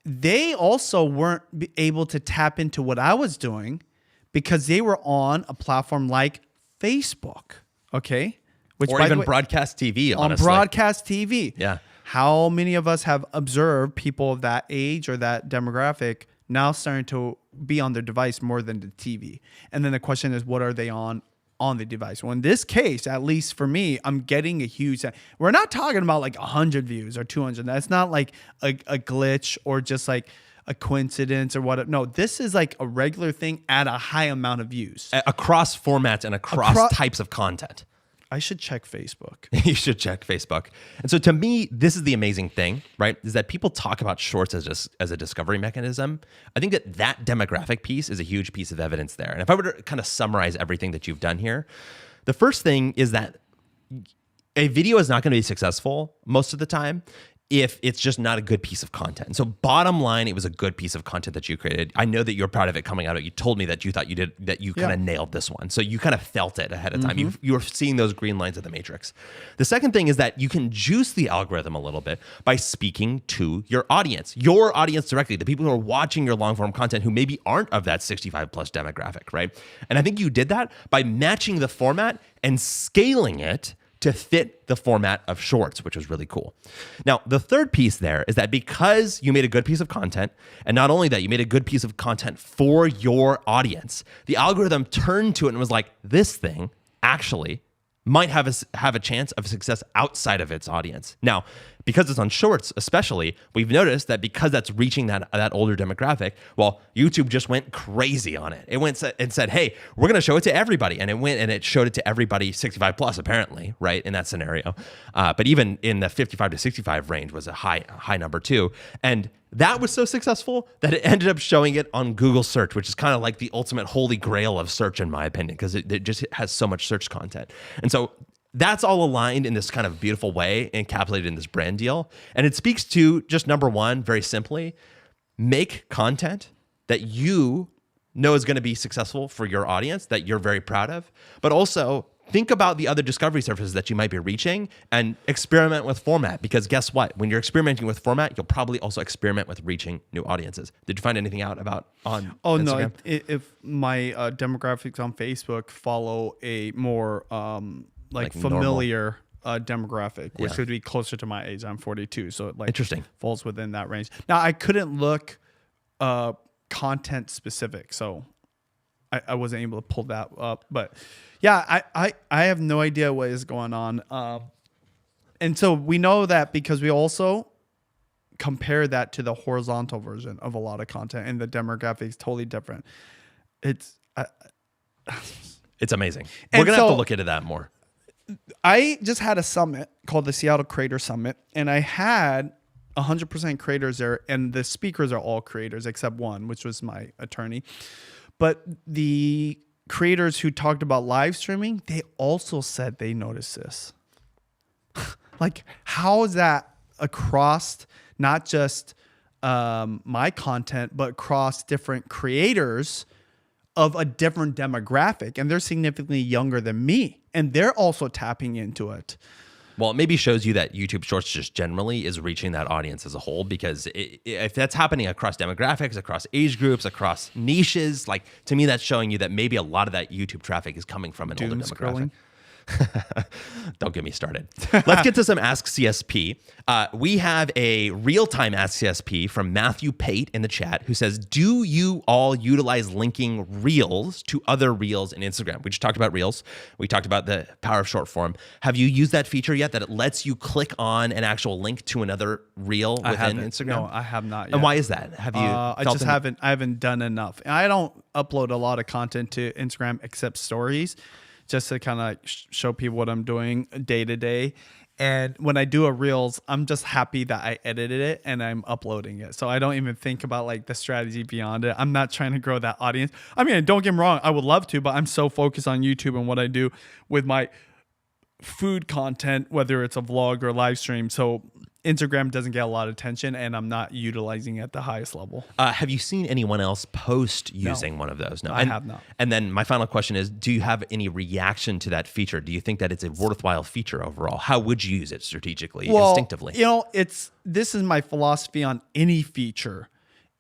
They also weren't able to tap into what I was doing because they were on a platform like Facebook. Okay. Which,
Or
by the
even
way,
broadcast TV,
on
honestly.
broadcast TV.
Yeah.
How many of us have observed people of that age or that demographic now starting to be on their device more than the TV? And then the question is, what are they on the device? Well, in this case, at least for me, I'm getting a huge, we're not talking about like 100 views or 200. That's not like a glitch or just like a coincidence or what. No, this is like a regular thing at a high amount of views.
Across formats and across types of content.
I should check Facebook.
You should check Facebook. And so to me, this is the amazing thing, right? Is that people talk about shorts as a discovery mechanism. I think that demographic piece is a huge piece of evidence there. And if I were to kind of summarize everything that you've done here, the first thing is that a video is not going to be successful most of the time if it's just not a good piece of content. So bottom line, it was a good piece of content that you created. I know that you're proud of it coming out. You told me that you thought you did, that you kind of nailed this one. So you kind of felt it ahead of time. You were seeing those green lines of the matrix. The second thing is that you can juice the algorithm a little bit by speaking to your audience directly, the people who are watching your long form content who maybe aren't of that 65 plus demographic, right? And I think you did that by matching the format and scaling it to fit the format of shorts, which was really cool. Now, the third piece there is that because you made a good piece of content, and not only that, you made a good piece of content for your audience, the algorithm turned to it and was like, this thing actually might have a chance of success outside of its audience. Now, because it's on shorts especially, we've noticed that because that's reaching that older demographic, well, YouTube just went crazy on it. It went and said, hey, we're going to show it to everybody. And it went and it showed it to everybody 65 plus, apparently, right, in that scenario. But even in the 55 to 65 range was a high number too. And that was so successful that it ended up showing it on Google search, which is kind of like the ultimate holy grail of search, in my opinion, because it just has so much search content. And so that's all aligned in this kind of beautiful way, encapsulated in this brand deal. And it speaks to just number one, very simply, make content that you know is going to be successful for your audience, that you're very proud of, but also think about the other discovery surfaces that you might be reaching and experiment with format, because guess what? When you're experimenting with format, you'll probably also experiment with reaching new audiences. Did you find anything out about on Instagram?
No, if my demographics on Facebook follow a more like familiar demographic, which would be closer to my age. I'm 42, so it
Interesting.
falls within that range. Now, I couldn't look content specific, so I wasn't able to pull that up, but yeah, I have no idea what is going on. And so we know that because we also compare that to the horizontal version of a lot of content, and the demographic is totally different. It's
amazing.
And
We're going to have
so
to look into that more.
I just had a summit called the Seattle Creator Summit, and I had 100% creators there, and the speakers are all creators except one, which was my attorney. But the creators who talked about live streaming, they also said they noticed this. Like, how is that across not just my content, but across different creators of a different demographic? And they're significantly younger than me, and they're also tapping into it.
Well, it maybe shows you that YouTube Shorts just generally is reaching that audience as a whole, because if that's happening across demographics, across age groups, across niches, like, to me, that's showing you that maybe a lot of that YouTube traffic is coming from an older demographic. Don't get me started. Let's get to some AskCSP. We have a real-time AskCSP from Matthew Pate in the chat who says, do you all utilize linking Reels to other Reels in Instagram? We just talked about Reels. We talked about the power of short form. Have you used that feature yet, that it lets you click on an actual link to another Reel within Instagram?
No, I have not yet.
And why is that? Have you?
I haven't done enough. I don't upload a lot of content to Instagram except stories, just to kind of show people what I'm doing day to day. And when I do a Reels, I'm just happy that I edited it and I'm uploading it. So I don't even think about like the strategy beyond it. I'm not trying to grow that audience. I mean, don't get me wrong, I would love to, but I'm so focused on YouTube and what I do with my food content, whether it's a vlog or live stream. So Instagram doesn't get a lot of attention, and I'm not utilizing it at the highest level.
Have you seen anyone else post using one of those? No,
I have not. And
then my final question is, do you have any reaction to that feature? Do you think that it's a worthwhile feature overall? How would you use it strategically, instinctively?
You know, this is my philosophy on any feature.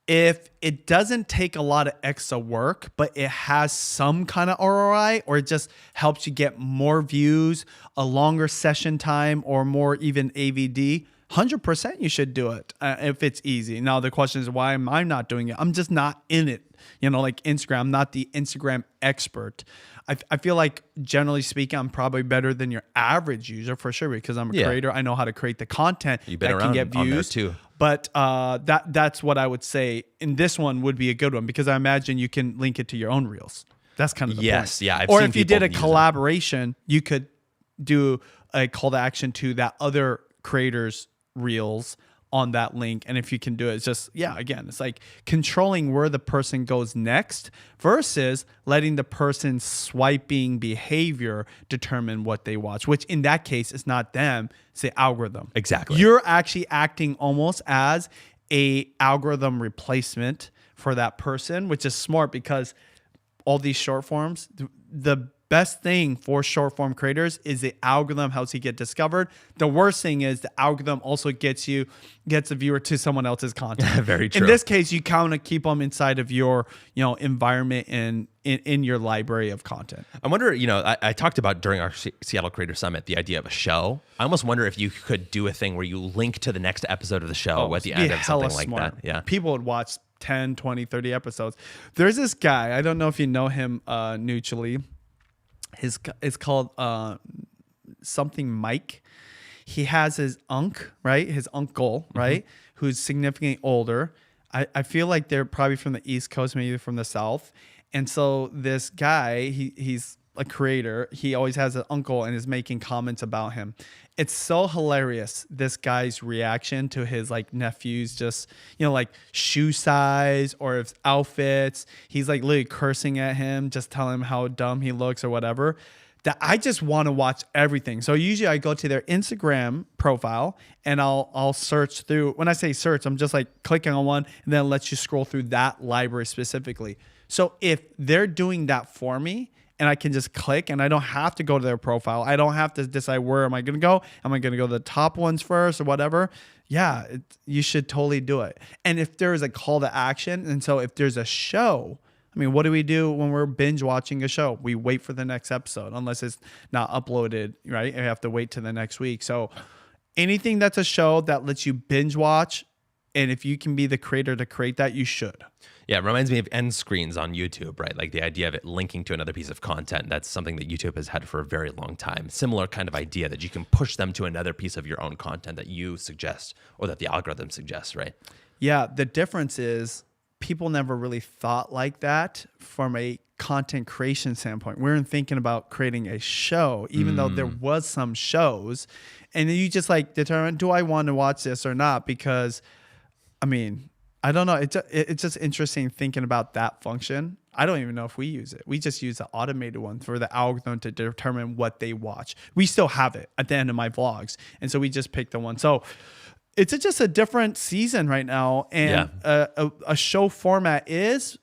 If it doesn't take a lot of extra work, but it has some kind of ROI, or it just helps you get more views, a longer session time, or more even AVD, 100% you should do it if it's easy. Now, the question is, why am I not doing it? I'm just not in it. You know, like Instagram, I'm not the Instagram expert. I feel like, generally speaking, I'm probably better than your average user for sure, because I'm a creator. I know how to create the content that can get views
too.
But that's what I would say. And this one would be a good one, because I imagine you can link it to your own Reels. That's kind of the point.
Yeah.
Or if you did a collaboration, you could do a call to action to that other creator's Reels, on that link. And if you can do it, it's just, yeah, again, it's like controlling where the person goes next versus letting the person's swiping behavior determine what they watch, which in that case is not them, it's the algorithm.
Exactly.
You're actually acting almost as a algorithm replacement for that person, which is smart because all these short forms, the best thing for short form creators is the algorithm helps you get discovered. The worst thing is the algorithm also gets the viewer to someone else's content.
Very true.
In this case, you kind of keep them inside of your, environment and in your library of content.
I wonder, I talked about during our Seattle Creator Summit, the idea of a show. I almost wonder if you could do a thing where you link to the next episode of the show at the end of something like that. Yeah.
People would watch 10, 20, 30 episodes. There's this guy, I don't know if you know him mutually. It's called something Mike. He has his his uncle, right? Who's significantly older. I feel like they're probably from the East Coast, maybe from the South. And so this guy, he's a creator. He always has an uncle and is making comments about him. It's so hilarious, this guy's reaction to his like nephew's just, like shoe size or his outfits. He's like literally cursing at him, just telling him how dumb he looks or whatever. That I just want to watch everything. So usually I go to their Instagram profile and I'll search through. When I say search, I'm just like clicking on one and then it lets you scroll through that library specifically. So if they're doing that for me, and I can just click and I don't have to go to their profile. I don't have to decide where am I going to go. Am I going to go to the top ones first or whatever? Yeah, you should totally do it. And if there is a call to action, and so if there's a show, I mean, what do we do when we're binge watching a show? We wait for the next episode unless it's not uploaded, right? You have to wait till the next week. So anything that's a show that lets you binge watch, and if you can be the creator to create that, you should.
Yeah, it reminds me of end screens on YouTube, right? Like the idea of it linking to another piece of content. That's something that YouTube has had for a very long time. Similar kind of idea that you can push them to another piece of your own content that you suggest or that the algorithm suggests, right?
Yeah, the difference is people never really thought like that from a content creation standpoint. We weren't thinking about creating a show, even though there was some shows. And you just like determine, do I want to watch this or not? Because, I mean, I don't know. It's just interesting thinking about that function. I don't even know if we use it. We just use the automated one for the algorithm to determine what they watch. We still have it at the end of my vlogs. And so we just pick the one. So it's just a different season right now. And a show format is,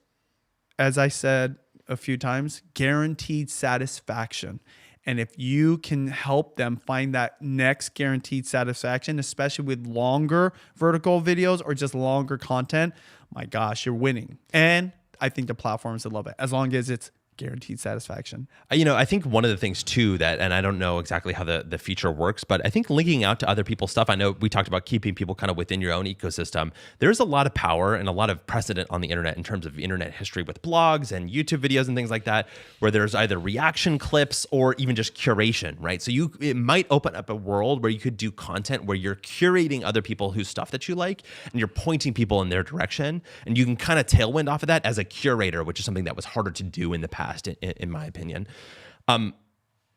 as I said a few times, guaranteed satisfaction. And if you can help them find that next guaranteed satisfaction, especially with longer vertical videos or just longer content, my gosh, you're winning. And I think the platforms would love it as long as it's guaranteed satisfaction.
I think one of the things too that, and I don't know exactly how the feature works, but I think linking out to other people's stuff, I know we talked about keeping people kind of within your own ecosystem. There's a lot of power and a lot of precedent on the internet in terms of internet history with blogs and YouTube videos and things like that, where there's either reaction clips or even just curation, right? So it might open up a world where you could do content where you're curating other people whose stuff that you like and you're pointing people in their direction, and you can kind of tailwind off of that as a curator, which is something that was harder to do in the past. In my opinion.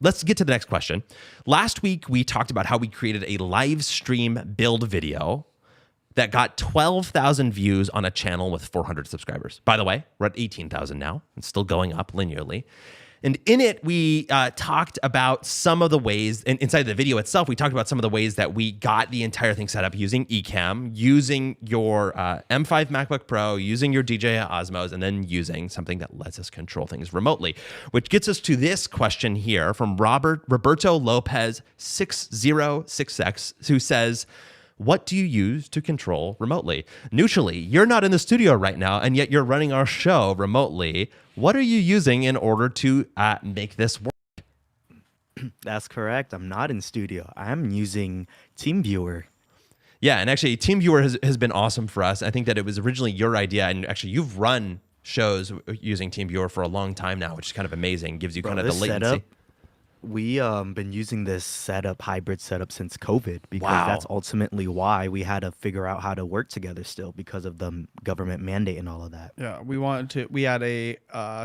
Let's get to the next question. Last week, we talked about how we created a live stream build video that got 12,000 views on a channel with 400 subscribers. By the way, we're at 18,000 now. It's still going up linearly. And in it, we talked about some of the ways, and inside the video itself, we talked about some of the ways that we got the entire thing set up using Ecamm, using your M5 MacBook Pro, using your DJI Osmos, and then using something that lets us control things remotely. Which gets us to this question here from Roberto Lopez 606X, who says, what do you use to control remotely? Neutrally, you're not in the studio right now, and yet you're running our show remotely. What are you using in order to make this work?
That's correct. I'm not in studio. I'm using TeamViewer.
Yeah, and actually, TeamViewer has been awesome for us. I think that it was originally your idea, and actually, you've run shows using TeamViewer for a long time now, which is kind of amazing. Gives you kind of the latency.
Setup, we been using this hybrid setup since COVID, because that's ultimately why we had to figure out how to work together still, because of the government mandate and all of that.
Yeah, we had a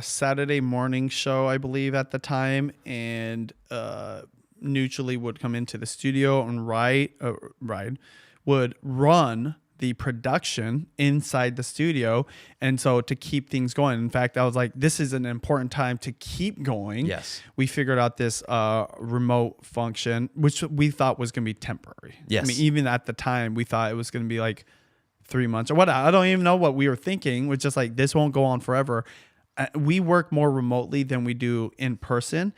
Saturday morning show, I believe, at the time, and Neutrally would come into the studio and ride. would run the production inside the studio. And so to keep things going, in fact, I was like, this is an important time to keep going.
Yes.
We figured out this remote function, which we thought was going to be temporary.
Yes.
I mean, even at the time, we thought it was going to be like 3 months or what. I don't even know what we were thinking. It was just like, this won't go on forever. We work more remotely than we do in person.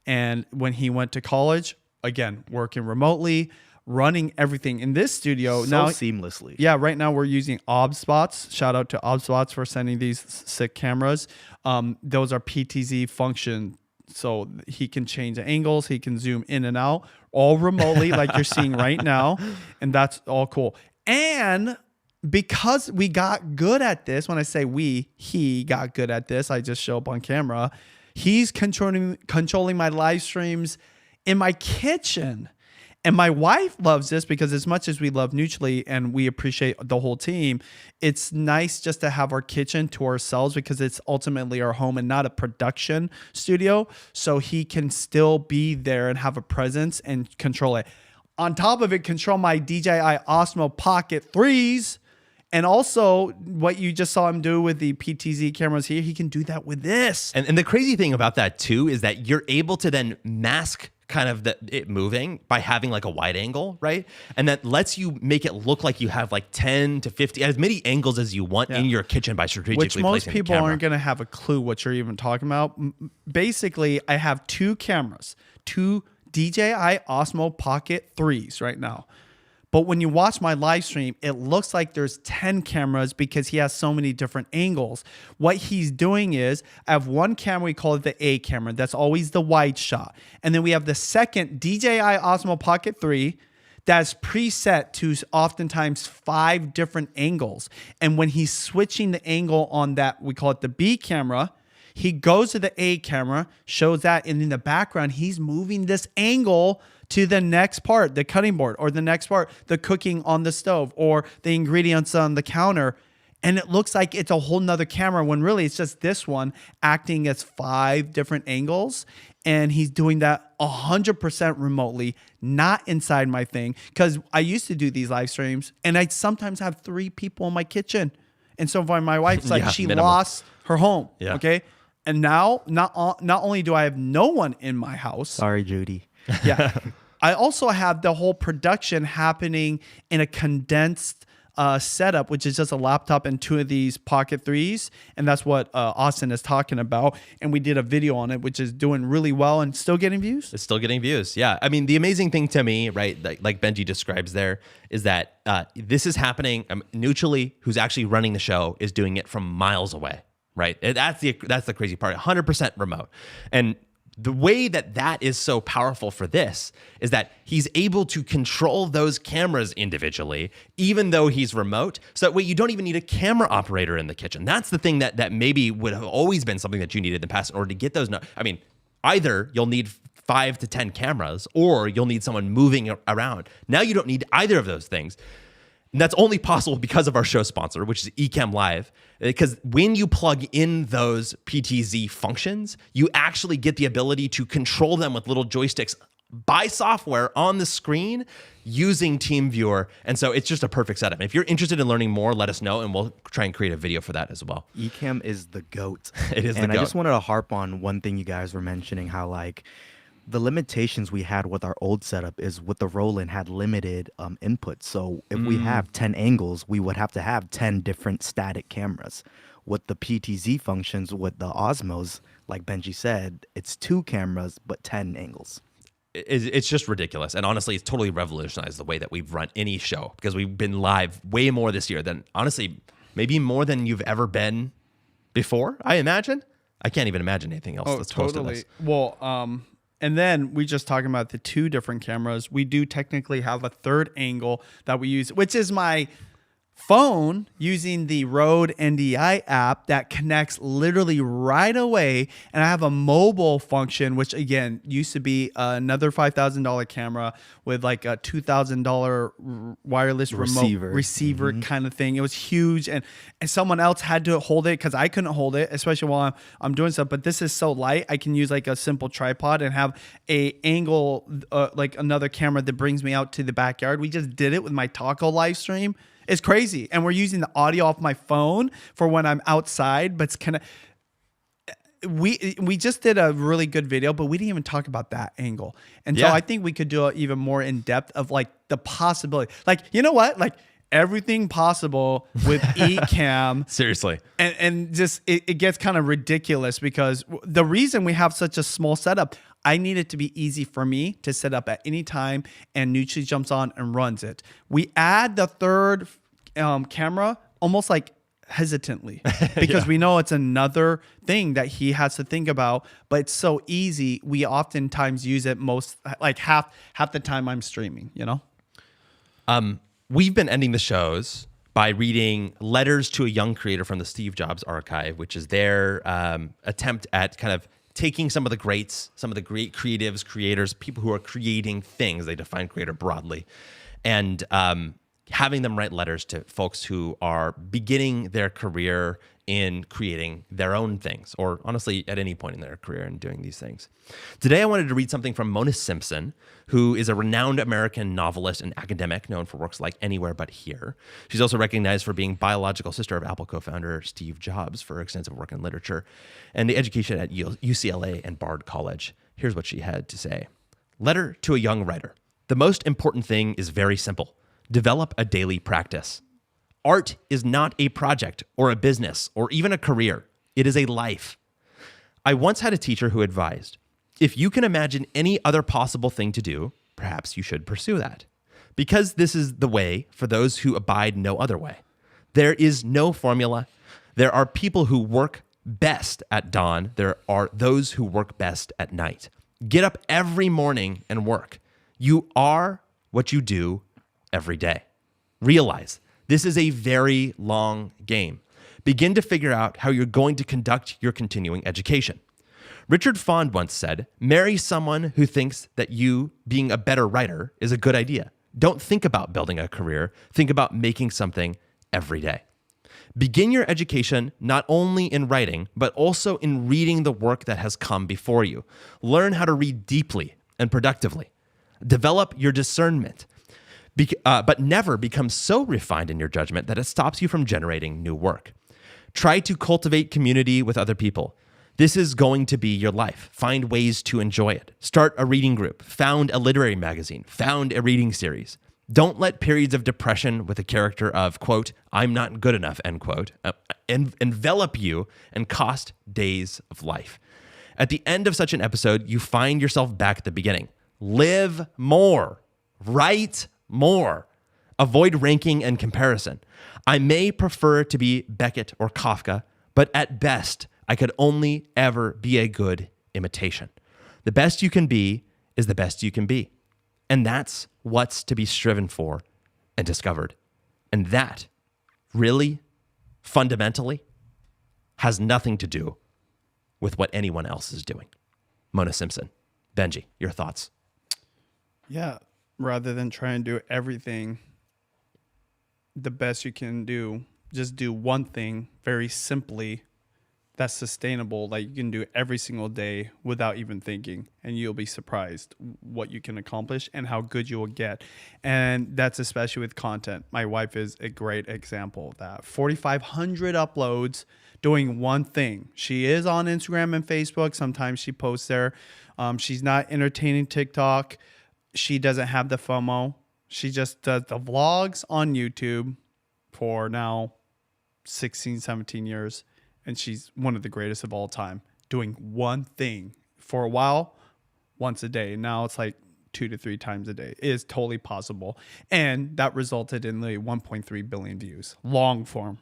And when he went to college, again, working remotely, running everything in this studio
So
now
seamlessly.
Yeah, right now we're using ObSpots. Shout out to ObSpots for sending these sick cameras. Those are PTZ function, so he can change the angles, he can zoom in and out, all remotely, like you're seeing right now, and that's all cool. And because we got good at this, when I say we, he got good at this. I just show up on camera. He's controlling my live streams in my kitchen. And my wife loves this because as much as we love Mutually and we appreciate the whole team, it's nice just to have our kitchen to ourselves because it's ultimately our home and not a production studio. So he can still be there and have a presence and control it. On top of it, control my DJI Osmo Pocket 3s. And also what you just saw him do with the PTZ cameras here, he can do that with this.
And the crazy thing about that too is that you're able to then mask kind of it moving by having like a wide angle, right? And that lets you make it look like you have like 10 to 50, as many angles as you want in your kitchen by strategically
Which most
placing
people
the camera.
aren't going to have a clue what you're even talking about. Basically, I have two cameras, two DJI Osmo Pocket 3s right now. But when you watch my live stream, it looks like there's 10 cameras because he has so many different angles. What he's doing is, I have one camera, we call it the A camera. That's always the wide shot. And then we have the second DJI Osmo Pocket 3 that's preset to oftentimes 5 different angles. And when he's switching the angle on that, we call it the B camera, he goes to the A camera, shows that, and in the background, he's moving this angle to the next part, the cutting board, or the next part, the cooking on the stove, or the ingredients on the counter. And it looks like it's a whole nother camera when really it's just this one acting as 5 different angles. And he's doing that 100% remotely, not inside my thing. Because I used to do these live streams and I sometimes have 3 people in my kitchen. And so my wife's like, she
minimum.
lost her home.
Yeah.
Okay. And now not only do I have no one in my house.
Sorry, Judy.
Yeah. I also have the whole production happening in a condensed setup, which is just a laptop and 2 of these Pocket 3s. And that's what Austin is talking about. And we did a video on it, which is doing really well and still getting views.
It's still getting views. Yeah. I mean, the amazing thing to me, right, like Benji describes there, is that this is happening. Mutually, who's actually running the show, is doing it from miles away, right? That's the crazy part. 100% remote. And the way that is so powerful for this is that he's able to control those cameras individually, even though he's remote. So that way you don't even need a camera operator in the kitchen. That's the thing that maybe would have always been something that you needed in the past in order to get those. I mean, either you'll need 5 to 10 cameras or you'll need someone moving around. Now you don't need either of those things. And that's only possible because of our show sponsor, which is Ecamm Live. Because when you plug in those PTZ functions, you actually get the ability to control them with little joysticks by software on the screen using TeamViewer. And so it's just a perfect setup. If you're interested in learning more, let us know, and we'll try and create a video for that as well.
Ecamm is the GOAT.
It is the
And
GOAT.
I just wanted to harp on one thing you guys were mentioning, how like the limitations we had with our old setup is with the Roland had limited input. So if we have 10 angles, we would have to have 10 different static cameras. With the PTZ functions, with the Osmos, like Benji said, it's 2 cameras, but 10 angles.
It's just ridiculous. And honestly, it's totally revolutionized the way that we've run any show, because we've been live way more this year than, honestly, maybe more than you've ever been before, I imagine. I can't even imagine anything else that's close to this.
Well, and then we just talking about the 2 different cameras. We do technically have a 3rd angle that we use, which is my phone using the Rode NDI app that connects literally right away. And I have a mobile function, which again used to be another $5,000 camera with like a $2,000 wireless remote receiver kind of thing. It was huge, and someone else had to hold it because I couldn't hold it, especially while I'm doing stuff. But this is so light, I can use like a simple tripod and have a angle like another camera that brings me out to the backyard. We just did it with my taco live stream. It's crazy. And we're using the audio off my phone for when I'm outside, but it's kind of, we just did a really good video, but we didn't even talk about that angle. And so I think we could do even more in depth of like the possibility. Like, you know what? Like everything possible with Ecamm.
Seriously.
And just, it gets kind of ridiculous because the reason we have such a small setup, I need it to be easy for me to set up at any time, and Nucci jumps on and runs it. We add the third camera almost like hesitantly because we know it's another thing that he has to think about, but it's so easy. We oftentimes use it most like half the time I'm streaming, you know?
We've been ending the shows by reading letters to a young creator from the Steve Jobs archive, which is their attempt at kind of taking some of the greats, some of the great creatives, creators, people who are creating things, they define creator broadly, and having them write letters to folks who are beginning their career in creating their own things, or honestly, at any point in their career in doing these things. Today, I wanted to read something from Mona Simpson, who is a renowned American novelist and academic known for works like Anywhere But Here. She's also recognized for being biological sister of Apple co-founder Steve Jobs for extensive work in literature and the education at UCLA and Bard College. Here's what she had to say. Letter to a young writer. The most important thing is very simple. Develop a daily practice. Art is not a project or a business or even a career. It is a life. I once had a teacher who advised, if you can imagine any other possible thing to do, perhaps you should pursue that. Because this is the way for those who abide no other way. There is no formula. There are people who work best at dawn. There are those who work best at night. Get up every morning and work. You are what you do every day. Realize this is a very long game. Begin to figure out how you're going to conduct your continuing education. Richard Fond once said, marry someone who thinks that you being a better writer is a good idea. Don't think about building a career. Think about making something every day. Begin your education not only in writing, but also in reading the work that has come before you. Learn how to read deeply and productively. Develop your discernment. But never become so refined in your judgment that it stops you from generating new work. Try to cultivate community with other people. This is going to be your life. Find ways to enjoy it. Start a reading group. Found a literary magazine. Found a reading series. Don't let periods of depression with a character of, quote, I'm not good enough, end quote, envelop you and cost days of life. At the end of such an episode, you find yourself back at the beginning. Live more. Write more. Avoid ranking and comparison. I may prefer to be Beckett or Kafka, but at best, I could only ever be a good imitation. The best you can be is the best you can be. And that's what's to be striven for and discovered. And that really, fundamentally, has nothing to do with what anyone else is doing. Mona Simpson. Benji, your thoughts?
Yeah. Rather than try and do everything the best you can do, just do one thing very simply that's sustainable, that you can do every single day without even thinking, and you'll be surprised what you can accomplish and how good you will get. And that's especially with content. My wife is a great example of that. 4,500 uploads doing one thing. She is on Instagram and Facebook. Sometimes she posts there. She's not entertaining TikTok. She doesn't have the FOMO. She just does the vlogs on YouTube for now 16, 17 years. And she's one of the greatest of all time, doing one thing for a while, once a day. Now it's like 2 to 3 times a day. It is totally possible. And that resulted in the 1.3 billion views, long form.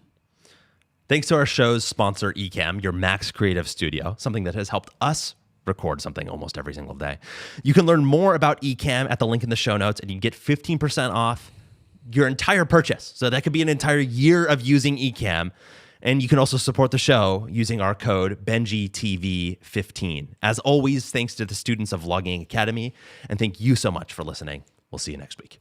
Thanks to our show's sponsor, Ecamm, your Max Creative Studio, something that has helped us record something almost every single day. You can learn more about Ecamm at the link in the show notes, and you can get 15% off your entire purchase. So that could be an entire year of using Ecamm. And you can also support the show using our code BenjiTV15. As always, thanks to the students of Logging Academy, and thank you so much for listening. We'll see you next week.